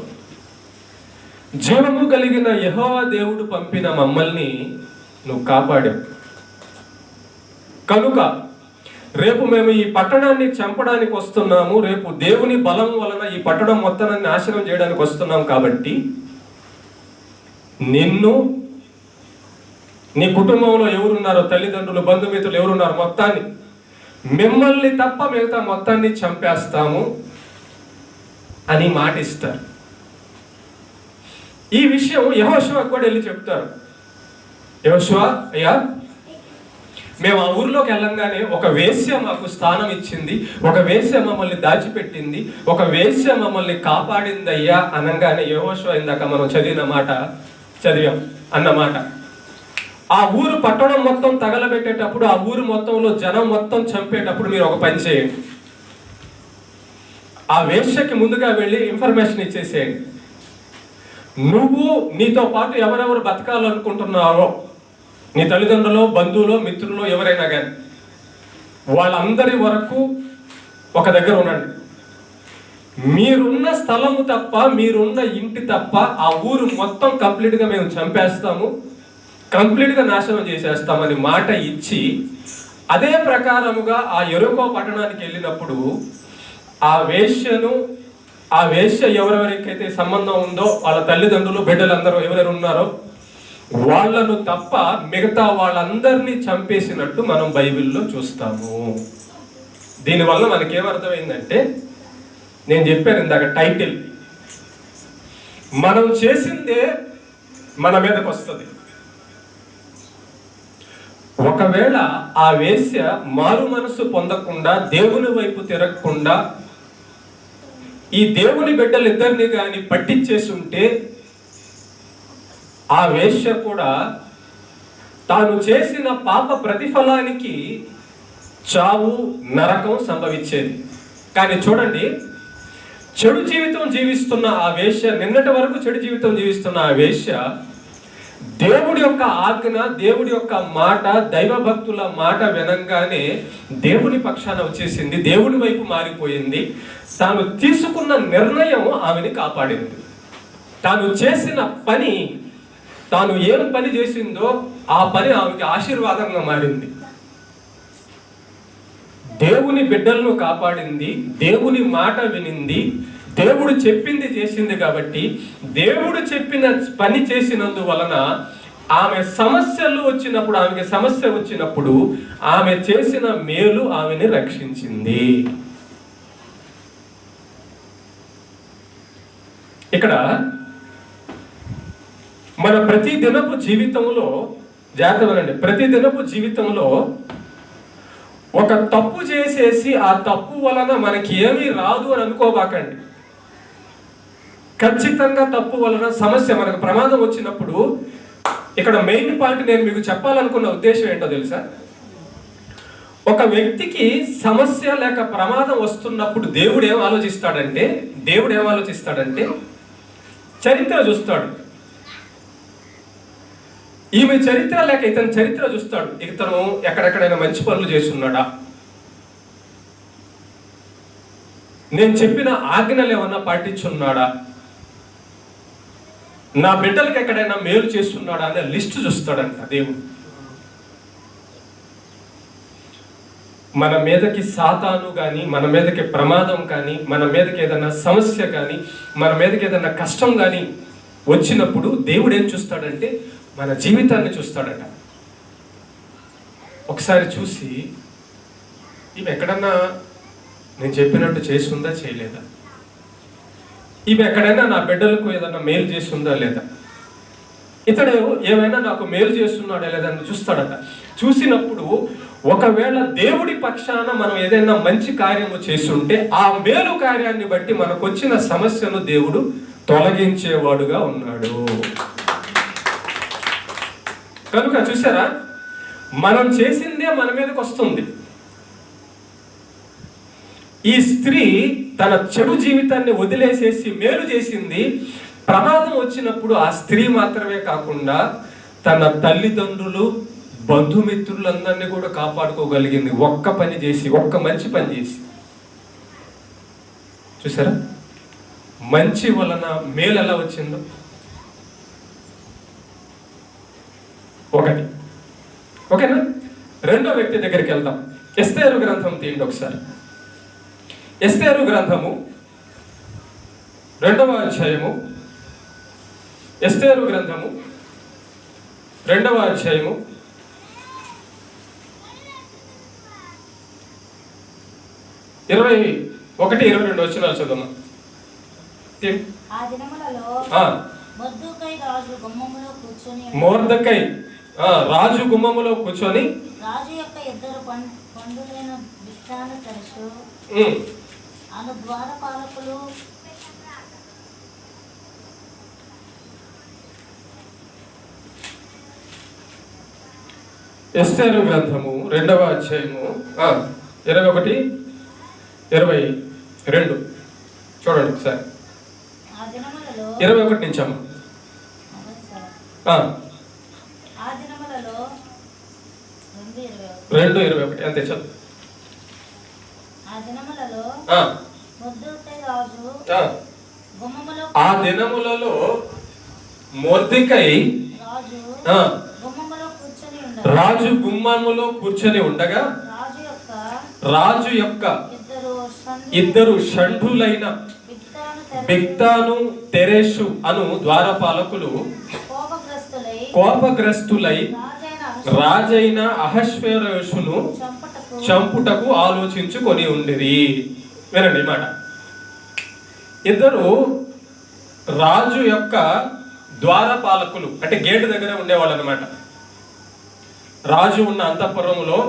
జీవము కలిగిన యెహోవా దేవుడు పంపిన మమ్మల్ని నువ్వు కాపాడావు, కనుక రేపు మేము ఈ పట్టణాన్ని చంపడానికి వస్తున్నాము, రేపు దేవుని బలం వలన ఈ పట్టణం మొత్తాన్ని నాశనం చేయడానికి వస్తున్నాం, కాబట్టి నిన్ను, నీ కుటుంబంలో ఎవరున్నారో, తల్లిదండ్రులు, బంధుమిత్రులు ఎవరున్నారో మొత్తాన్ని, మిమ్మల్ని తప్ప మిగతా మొత్తాన్ని చంపేస్తాము అని మాట ఇస్తారు. ఈ విషయం యెహోషువకు కూడా వెళ్ళి చెప్తారు. యెహోషువ, అయ్యా, మేము ఆ ఊర్లోకి వెళ్ళంగానే ఒక వేశ్య మాకు స్థానం ఇచ్చింది, ఒక వేశ్య మమ్మల్ని దాచిపెట్టింది, ఒక వేశ్య మమ్మల్ని కాపాడింది అయ్యా అనగానే యెహోషువ ఇందాక మనం చదివాం అన్నమాట. ఆ ఊరు పట్టణం మొత్తం తగలబెట్టేటప్పుడు, ఆ ఊరు మొత్తంలో జనం మొత్తం చంపేటప్పుడు మీరు ఒక పని చేయండి, ఆ వేశ్యకి ముందుగా వెళ్ళి ఇన్ఫర్మేషన్ ఇచ్చేసేయండి. నువ్వు, నీతో పాటు ఎవరెవరు బతకాలనుకుంటున్నారో, నీ తల్లిదండ్రులు, బంధువులు, మిత్రులు ఎవరైనా కానీ, వాళ్ళందరి వరకు ఒక దగ్గర ఉండండి. మీరున్న స్థలము తప్ప, మీరున్న ఇంటి తప్ప ఆ ఊరు మొత్తం కంప్లీట్గా మేము చంపేస్తాము, కంప్లీట్గా నాశనం చేసేస్తామని మాట ఇచ్చి, అదే ప్రకారముగా ఆ యెరికో పట్టణానికి వెళ్ళినప్పుడు ఆ వేశ్య ఎవరెవరికైతే సంబంధం ఉందో, వాళ్ళ తల్లిదండ్రులు, బిడ్డలందరూ ఎవరెవరు ఉన్నారో వాళ్ళను తప్ప మిగతా వాళ్ళందరినీ చంపేసినట్టు మనం బైబిల్లో చూస్తాము. దీనివల్ల మనకేమర్థమైందంటే, నేను చెప్పాను ఇందాక టైటిల్, మనం చేసిందే మన మీదకి వస్తుంది. ఒకవేళ ఆ వేశ్య మారు మనసు పొందకుండా, దేవుని వైపు తిరగకుండా ఈ దేవుని బిడ్డలిద్దరిని కానీ పట్టించేసి ఉంటే, ఆ వేశ్య కూడా తాను చేసిన పాప ప్రతిఫలానికి చావు, నరకం సంభవించేది. కానీ చూడండి, చెడు జీవితం జీవిస్తున్న ఆ వేశ్య, నిన్నటి వరకు చెడు జీవితం జీవిస్తున్న ఆ వేశ్య దేవుడి యొక్క ఆజ్ఞ, దేవుడి యొక్క మాట, దైవ భక్తుల మాట వినంగానే దేవుని పక్షాన వచ్చేసింది, దేవుడి వైపు మారిపోయింది. తాను తీసుకున్న నిర్ణయం ఆమెని కాపాడింది. తాను చేసిన పని, తాను ఏం పని చేసిందో ఆ పని ఆమెకి ఆశీర్వాదంగా మారింది. దేవుని బిడ్డలను కాపాడింది, దేవుని మాట వినింది, దేవుడు చెప్పింది చేసింది. కాబట్టి దేవుడు చెప్పిన పని చేసినందువలన ఆమె సమస్యలు వచ్చినప్పుడు, ఆమెకి సమస్య వచ్చినప్పుడు ఆమె చేసిన మేలు ఆమెని రక్షించింది. ఇక్కడ మన ప్రతి దినపు జీవితంలో జాగ్రత్తగా, ప్రతి దినపు జీవితంలో ఒక తప్పు చేసేసి ఆ తప్పు వలన మనకి ఏమీ రాదు అని అనుకోబాకండి. ఖచ్చితంగా తప్పు వలన సమస్య, మనకు ప్రమాదం వచ్చినప్పుడు, ఇక్కడ మెయిన్ పాయింట్ నేను మీకు చెప్పాలనుకున్న ఉద్దేశం ఏంటో తెలుసా? ఒక వ్యక్తికి సమస్య లేక ప్రమాదం వస్తున్నప్పుడు దేవుడు ఏం ఆలోచిస్తాడంటే చరిత్ర చూస్తాడు. ఈమె చరిత్ర లేక ఇతని చరిత్ర చూస్తాడు. ఇతను ఎక్కడెక్కడైనా మంచి పనులు చేస్తున్నాడా, నేను చెప్పిన ఆజ్ఞలు ఏమన్నా పాటించున్నాడా, నా బిడ్డలకు ఎక్కడైనా మేలు చేస్తున్నాడా అనే లిస్టు చూస్తాడంట దేవుడు. మన మీదకి సాతాను కానీ, మన మీదకి ప్రమాదం కానీ, మన మీదకి ఏదైనా సమస్య కానీ, మన మీదకి ఏదైనా కష్టం కానీ వచ్చినప్పుడు దేవుడు ఏం చూస్తాడంటే మన జీవితాన్ని చూస్తాడట. ఒకసారి చూసి ఈమె ఎక్కడన్నా నేను చెప్పినట్టు చేసి ఉందా, చేయలేదా, ఈమె ఎక్కడైనా నా బిడ్డలకు ఏదైనా మేలు చేసి ఉందా లేదా, ఇతడు ఏమైనా నాకు మేలు చేస్తున్నాడా లేదా అని చూస్తాడట. చూసినప్పుడు ఒకవేళ దేవుడి పక్షాన మనం ఏదైనా మంచి కార్యము చేసి ఉంటే ఆ మేలు కార్యాన్ని బట్టి మనకు వచ్చిన సమస్యను దేవుడు తొలగించేవాడుగా ఉన్నాడు. కనుక చూసారా, మనం చేసిందే మన మీదకి వస్తుంది. ఈ స్త్రీ తన చెడు జీవితాన్ని వదిలేసేసి మేలు చేసింది. ప్రమాదం వచ్చినప్పుడు ఆ స్త్రీ మాత్రమే కాకుండా తన తల్లిదండ్రులు, బంధుమిత్రులందరినీ కూడా కాపాడుకోగలిగింది. ఒక్క పని చేసి, ఒక్క మంచి పని చేసి. చూసారా, మంచి వలన మేలు ఎలా వచ్చిందో. ఒకటి, ఓకేనా? రెండో వ్యక్తి దగ్గరికి వెళ్దాం. ఎస్తేరు గ్రంథం తీయండి ఒకసారి. ఎస్తేరు గ్రంథము 2వ అధ్యాయము. ఎస్తేరు గ్రంథము 2వ అధ్యాయము 21-22 వచనాలు చదువుదాం. మొర్దెకై రాజు గుమ్మములో కూర్చొని రాజు యొక్క ఇద్దరు పండులైన బిగ్తాను తెరచు అను ద్వారపాలకులు ఎస్తేరు గ్రంథము 2వ అధ్యాయము 21-22 చూడండి ఒకసారి. 21 నుంచి అమ్మ. ఆ దినములలో 2:21 అంతే చదువు. ఆ దినములలో మొర్దెకై రాజు గుమ్మములో, ఆ దినములలో మొర్దెకై రాజు గుమ్మములో కూర్చొని ఉండగా రాజు యొక్క ఇద్దరు షంఢులైన బిగ్తాను తెరెషు అను ద్వారపాలకులు కోపగ్రస్తులై రాజైన అహష్వేరోషును చంపుటకు ఆలోచించుకొని ఉండిరి. వినండి మాట. ఇద్దరు రాజు యొక్క ద్వారపాలకులు అంటే గేటు దగ్గర ఉండేవాళ్ళు అనమాట. రాజు ఉన్న అంతఃపురంలో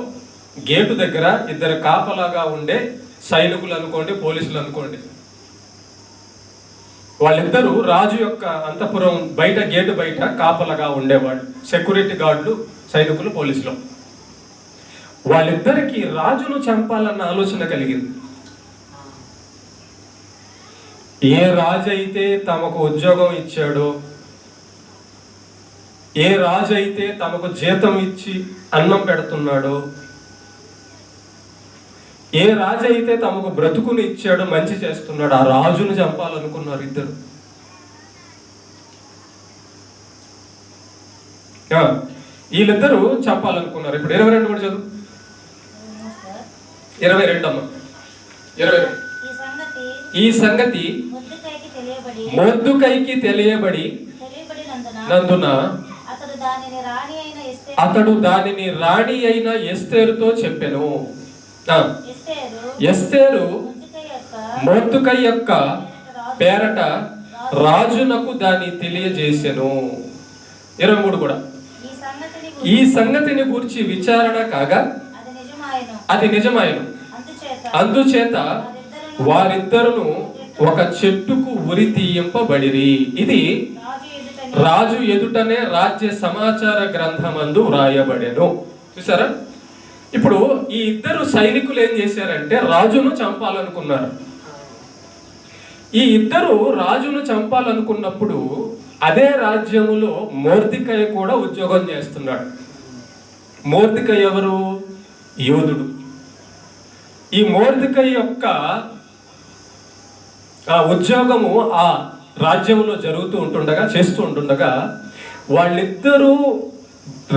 గేటు దగ్గర 2 కాపలాగా ఉండే సైనికులు అనుకోండి, పోలీసులు అనుకోండి, వాళ్ళిద్దరూ రాజు యొక్క అంతఃపురం బయట గేటు బయట కాపలాగా ఉండేవాళ్ళు. సెక్యూరిటీ గార్డులు, సైనికులు, పోలీసులు. వాళ్ళిద్దరికి రాజును చంపాలన్న ఆలోచన కలిగింది. ఏ రాజు అయితే తమకు ఉద్యోగం ఇచ్చాడో, ఏ రాజు అయితే తమకు జీతం ఇచ్చి అన్నం పెడుతున్నాడో, ఏ రాజు అయితే తమకు బ్రతుకుని ఇచ్చాడో, మంచి చేస్తున్నాడు, ఆ రాజును చంపాలనుకున్నారు ఇద్దరు. వీళ్ళిద్దరూ చంపాలనుకున్నారు. ఇప్పుడు 22 కూడా చదువు. 22 అమ్మ. 22. ఈ సంగతి మొర్దెకైకి తెలియబడి నందున అతడు దానిని రాణి అయిన ఎస్తేరుతో చెప్పెను. ఎస్తేరు మొర్దెకై యొక్క పేరట రాజునకు దాన్ని తెలియజేసెను. 23 కూడా. ఈ సంగతిని గురించి విచారణ కాగా అది నిజమాయను. అందుచేత వారిద్దరును ఒక చెట్టుకు ఉరి తీయింపబడిరి. ఇది రాజు ఎదుటనే రాజ్య సమాచార గ్రంథమందు వ్రాయబడెను. చూసారా? ఇప్పుడు ఈ ఇద్దరు సైనికులు ఏం చేశారంటే రాజును చంపాలనుకున్నారు. ఈ ఇద్దరు రాజును చంపాలనుకున్నప్పుడు అదే రాజ్యములో మొర్దెకై కూడా ఉద్యోగం చేస్తున్నాడు. మొర్దెకై ఎవరు? యోధుడు. ఈ మొర్దెకై యొక్క ఉద్యోగము ఆ రాజ్యంలో జరుగుతూ ఉంటుండగా, చేస్తూ ఉంటుండగా, వాళ్ళిద్దరూ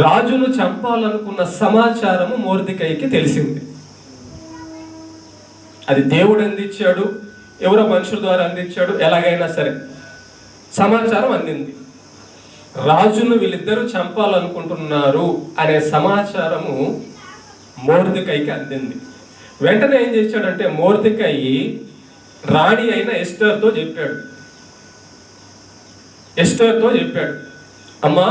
రాజును చంపాలనుకున్న సమాచారము మొర్దెకైకి తెలిసింది. అది దేవుడు అందించాడు, ఎవరో మనుషుల ద్వారా అందించాడు, ఎలాగైనా సరే సమాచారం అందింది. రాజును వీళ్ళిద్దరూ చంపాలనుకుంటున్నారు అనే సమాచారము మొర్దెకైకి అందింది. వెంటనే ఏం చేశాడంటే మొర్దెకై రాణి అయిన ఎస్తేరుతో చెప్పాడు, అమ్మా,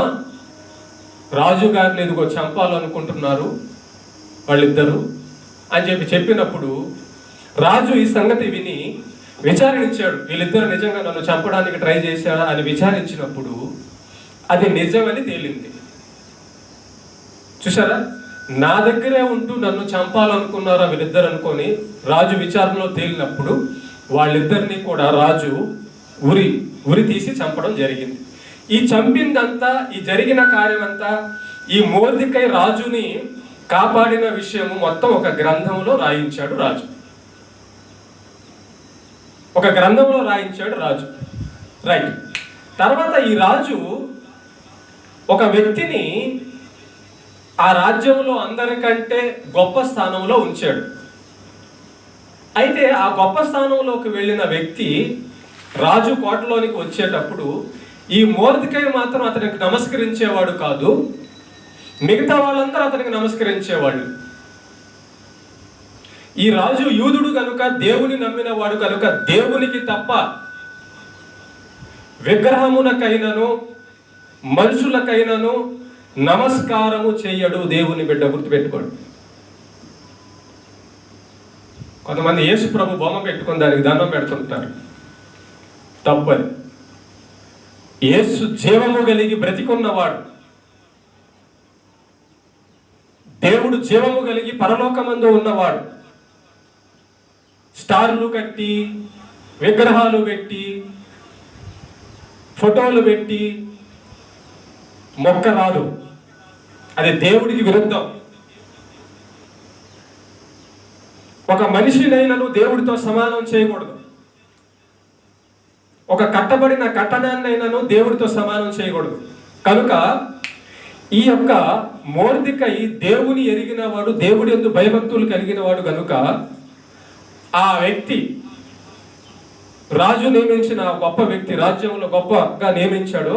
రాజుగారిని ఎదుగో చంపాలనుకుంటున్నారు వాళ్ళిద్దరూ అని చెప్పినప్పుడు రాజు ఈ సంగతి విని విచారించాడు. వీళ్ళిద్దరు నిజంగా నన్ను చంపడానికి ట్రై చేశారా అని విచారించినప్పుడు అది నిజమని తేలింది. చూసారా? నా దగ్గరే ఉంటూ నన్ను చంపాలనుకున్నారా వీళ్ళిద్దరు అనుకొని రాజు విచారణలో తేలినప్పుడు వాళ్ళిద్దరిని కూడా రాజు ఉరి తీసి చంపడం జరిగింది. ఈ చంపిందంతా, ఈ జరిగిన కార్యమంతా, ఈ మొర్దెకై రాజుని కాపాడిన విషయము మొత్తం ఒక గ్రంథంలో రాయించాడు రాజు. ఒక గ్రంథంలో రాయించాడు రాజు. రైట్. తర్వాత ఈ రాజు ఒక వ్యక్తిని ఆ రాజ్యంలో అందరికంటే గొప్ప స్థానంలో ఉంచాడు. అయితే ఆ గొప్ప స్థానంలోకి వెళ్ళిన వ్యక్తి రాజు కోటలోనికి వచ్చేటప్పుడు ఈ మొర్దెకై మాత్రం అతనికి నమస్కరించేవాడు కాదు, మిగతా వాళ్ళందరూ అతనికి నమస్కరించేవాళ్ళు. ఈ రాజు యూదుడు కనుక, దేవుని నమ్మిన వాడు కనుక, దేవునికి తప్ప విగ్రహమునకైనను మనుషులకైనను నమస్కారము చెయ్యడు దేవుని బిడ్డ. గుర్తుపెట్టుకోండి. కొంతమంది యేసు ప్రభు బొమ్మ పెట్టుకుని దానికి దండం పెడుతుంటారు. తప్పది. యేసు జీవము కలిగి బ్రతికున్నవాడు, దేవుడు జీవము కలిగి పరలోకమందు ఉన్నవాడు. స్టార్లు కట్టి, విగ్రహాలు పెట్టి, ఫోటోలు పెట్టి మొక్క రాదు. అది దేవుడికి విరుద్ధం. ఒక మనిషినైనను దేవుడితో సమానం చేయకూడదు. ఒక కట్టబడిన కట్టడాన్నైనాను దేవుడితో సమానం చేయకూడదు. కనుక ఈ యొక్క మొర్దెకై దేవుని ఎరిగిన వాడు, దేవుడి యందు భయభక్తులు కలిగిన వాడు కనుక ఆ వ్యక్తి, రాజు నియమించిన గొప్ప వ్యక్తి, రాజ్యంలో గొప్పగా నియమించాడు,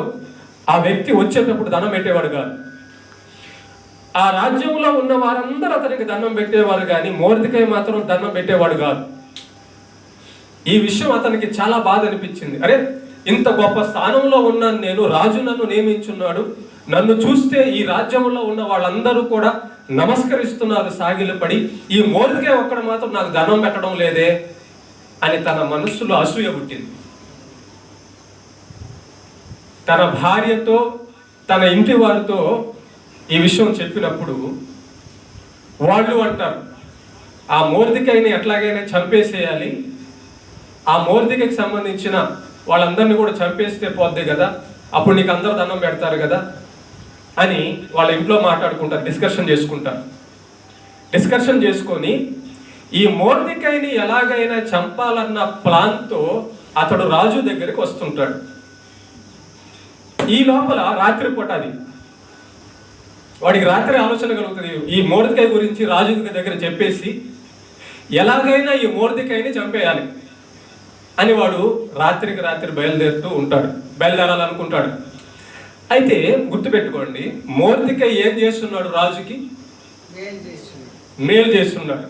ఆ వ్యక్తి వచ్చేటప్పుడు దండం పెట్టేవాడు కాదు. ఆ రాజ్యంలో ఉన్న వారందరూ అతనికి దండం పెట్టేవారు కానీ మొర్దెకై మాత్రం దండం పెట్టేవాడు కాదు. ఈ విషయం అతనికి చాలా బాధ అనిపించింది. అరే, ఇంత గొప్ప స్థానంలో ఉన్నాను నేను, రాజు నన్ను నియమించున్నాడు, నన్ను చూస్తే ఈ రాజ్యంలో ఉన్న వాళ్ళందరూ కూడా నమస్కరిస్తున్నారు సాగిలపడి, ఈ మోర్దెకై ఒక్కడ మాత్రం నాకు ధనం పెట్టడం లేదే అని తన మనస్సులో అసూయ పుట్టింది. తన భార్యతో తన ఇంటి వారితో ఈ విషయం చెప్పినప్పుడు వాళ్ళు అంటారు, ఆ మోర్దెకైని ఎట్లాగైనా చంపేసేయాలి, ఆ మోర్దెకైకి సంబంధించిన వాళ్ళందరినీ కూడా చంపేస్తే పోద్ది కదా, అప్పుడు నీకు అందరూ దండం పెడతారు కదా అని వాళ్ళ ఇంట్లో మాట్లాడుకుంటారు, డిస్కషన్ చేసుకొని ఈ మోర్దెకైని ఎలాగైనా చంపాలన్న ప్లాన్తో అతడు రాజు దగ్గరికి వస్తుంటాడు. ఈ లోపల రాత్రిపూట అది వాడికి రాత్రి ఆలోచన కలుగుతుంది, ఈ మోర్దెకై గురించి రాజు దగ్గర చెప్పేసి ఎలాగైనా ఈ మోర్దెకైని చంపేయాలి అని వాడు రాత్రికి రాత్రి బయలుదేరాలనుకుంటాడు. అయితే గుర్తుపెట్టుకోండి, మోర్దెకై ఏం చేస్తున్నాడు? రాజుకి మేలు చేస్తున్నాడు.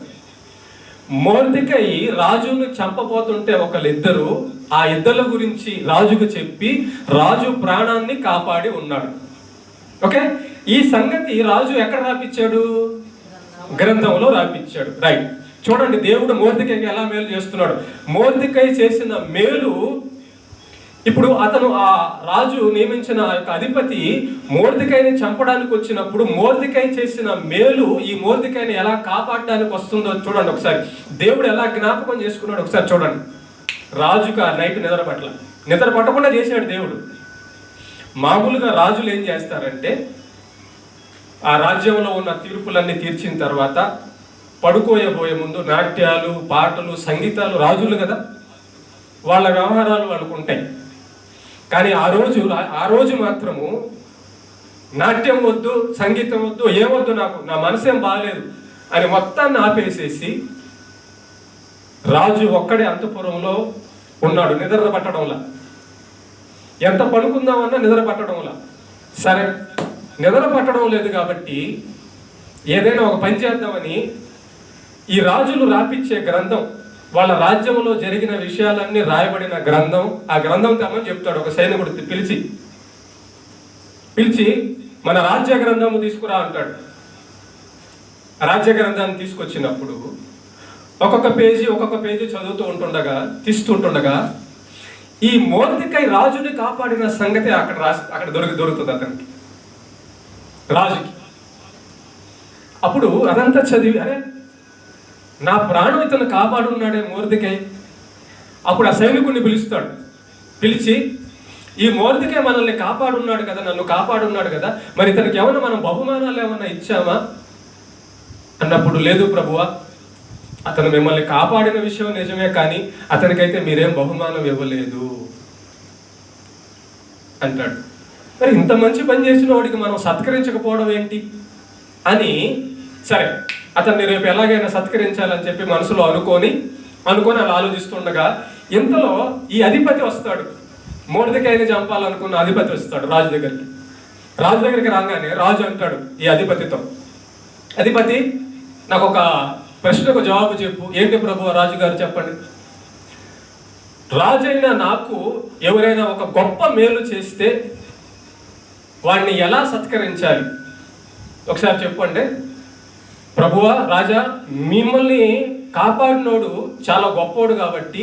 మోర్దెకై రాజును చంపబోతుంటే ఒకళ్ళిద్దరు ఆ ఇద్దరు గురించి రాజుకు చెప్పి రాజు ప్రాణాన్ని కాపాడి ఉన్నాడు. ఓకే, ఈ సంగతి రాజు ఎక్కడ రాపిచ్చాడు? గ్రంథంలో రాపిచ్చాడు. రైట్, చూడండి దేవుడు మోర్దెకైకి ఎలా మేలు చేస్తున్నాడు. మోర్దెకై చేసిన మేలు, ఇప్పుడు అతను ఆ రాజు నియమించిన యొక్క అధిపతి మోర్దెకైని చంపడానికి వచ్చినప్పుడు మోర్దెకై చేసిన మేలు ఈ మోర్దెకైని ఎలా కాపాడడానికి వస్తుందో చూడండి ఒకసారి. దేవుడు ఎలా జ్ఞాపకం చేసుకున్నాడు ఒకసారి చూడండి. రాజుకు ఆ నైట్ నిద్ర పట్టకుండా చేశాడు దేవుడు. మామూలుగా రాజులు ఏం చేస్తారంటే ఆ రాజ్యంలో ఉన్న తీర్పులన్నీ తీర్చిన తర్వాత పడుకోయబోయే ముందు నాట్యాలు, పాటలు, సంగీతాలు, రాజులు కదా, వాళ్ళ వ్యవహారాలు వాళ్ళకు ఉంటాయి. కానీ ఆ రోజు మాత్రము నాట్యం వద్దు, సంగీతం వద్దు, ఏమొద్దు, నాకు నా మనసేం బాగాలేదు అని మొత్తాన్ని ఆపేసేసి రాజు ఒక్కడే అంతఃపురంలో ఉన్నాడు, నిద్ర పట్టడంలా. ఎంత పడుకుందామన్నా నిద్ర పట్టడంలా. సరే, నిద్ర పట్టడం లేదు కాబట్టి ఏదైనా ఒక పని చేద్దామని ఈ రాజులు రాపిచ్చే గ్రంథం, వాళ్ళ రాజ్యంలో జరిగిన విషయాలన్నీ రాయబడిన గ్రంథం, ఆ గ్రంథం తెమ్మని చెప్తాడు ఒక సైనికుడు పిలిచి మన రాజ్య గ్రంథము తీసుకురా అంటాడు. రాజ్య గ్రంథాన్ని తీసుకొచ్చినప్పుడు ఒక్కొక్క పేజీ తీస్తుంటుండగా ఈ మోర్దెకై రాజుని కాపాడిన సంగతి అక్కడ దొరుకుతుంది అతనికి, రాజుకి. అప్పుడు అదంతా చదివి, అరే నా ప్రాణం ఇతను కాపాడున్నాడే మోర్దెకై. అప్పుడు ఆ సైనికుడిని పిలిచి ఈ మోర్దెకై మనల్ని కాపాడున్నాడు కదా, నన్ను కాపాడున్నాడు కదా, మరి ఇతనికి ఏమన్నా మనం బహుమానాలు ఏమన్నా ఇచ్చామా అన్నప్పుడు, లేదు ప్రభువా, అతను మిమ్మల్ని కాపాడిన విషయం నిజమే, కానీ అతనికైతే మీరేం బహుమానం ఇవ్వలేదు అంటాడు. మరి ఇంత మంచి పని చేసిన వాడికి మనం సత్కరించకపోవడం ఏంటి అని, సరే అతన్ని రేపు ఎలాగైనా సత్కరించాలని చెప్పి మనసులో అనుకొని అలా ఆలోచిస్తుండగా ఇంతలో ఈ అధిపతి వస్తాడు. మోర్దెకైని చంపాలనుకున్న అధిపతి వస్తాడు రాజు దగ్గరికి రాగానే రాజు అంటాడు ఈ అధిపతితో, అధిపతి నాకు ఒక ప్రశ్నకు జవాబు చెప్పు. ఏంటి ప్రభు? రాజుగారు చెప్పండి. రాజైన నాకు ఎవరైనా ఒక గొప్ప మేలు చేస్తే వాడిని ఎలా సత్కరించాలి ఒకసారి చెప్పండి. ప్రభువా, రాజా, మిమ్మల్ని కాపాడినోడు చాలా గొప్పోడు కాబట్టి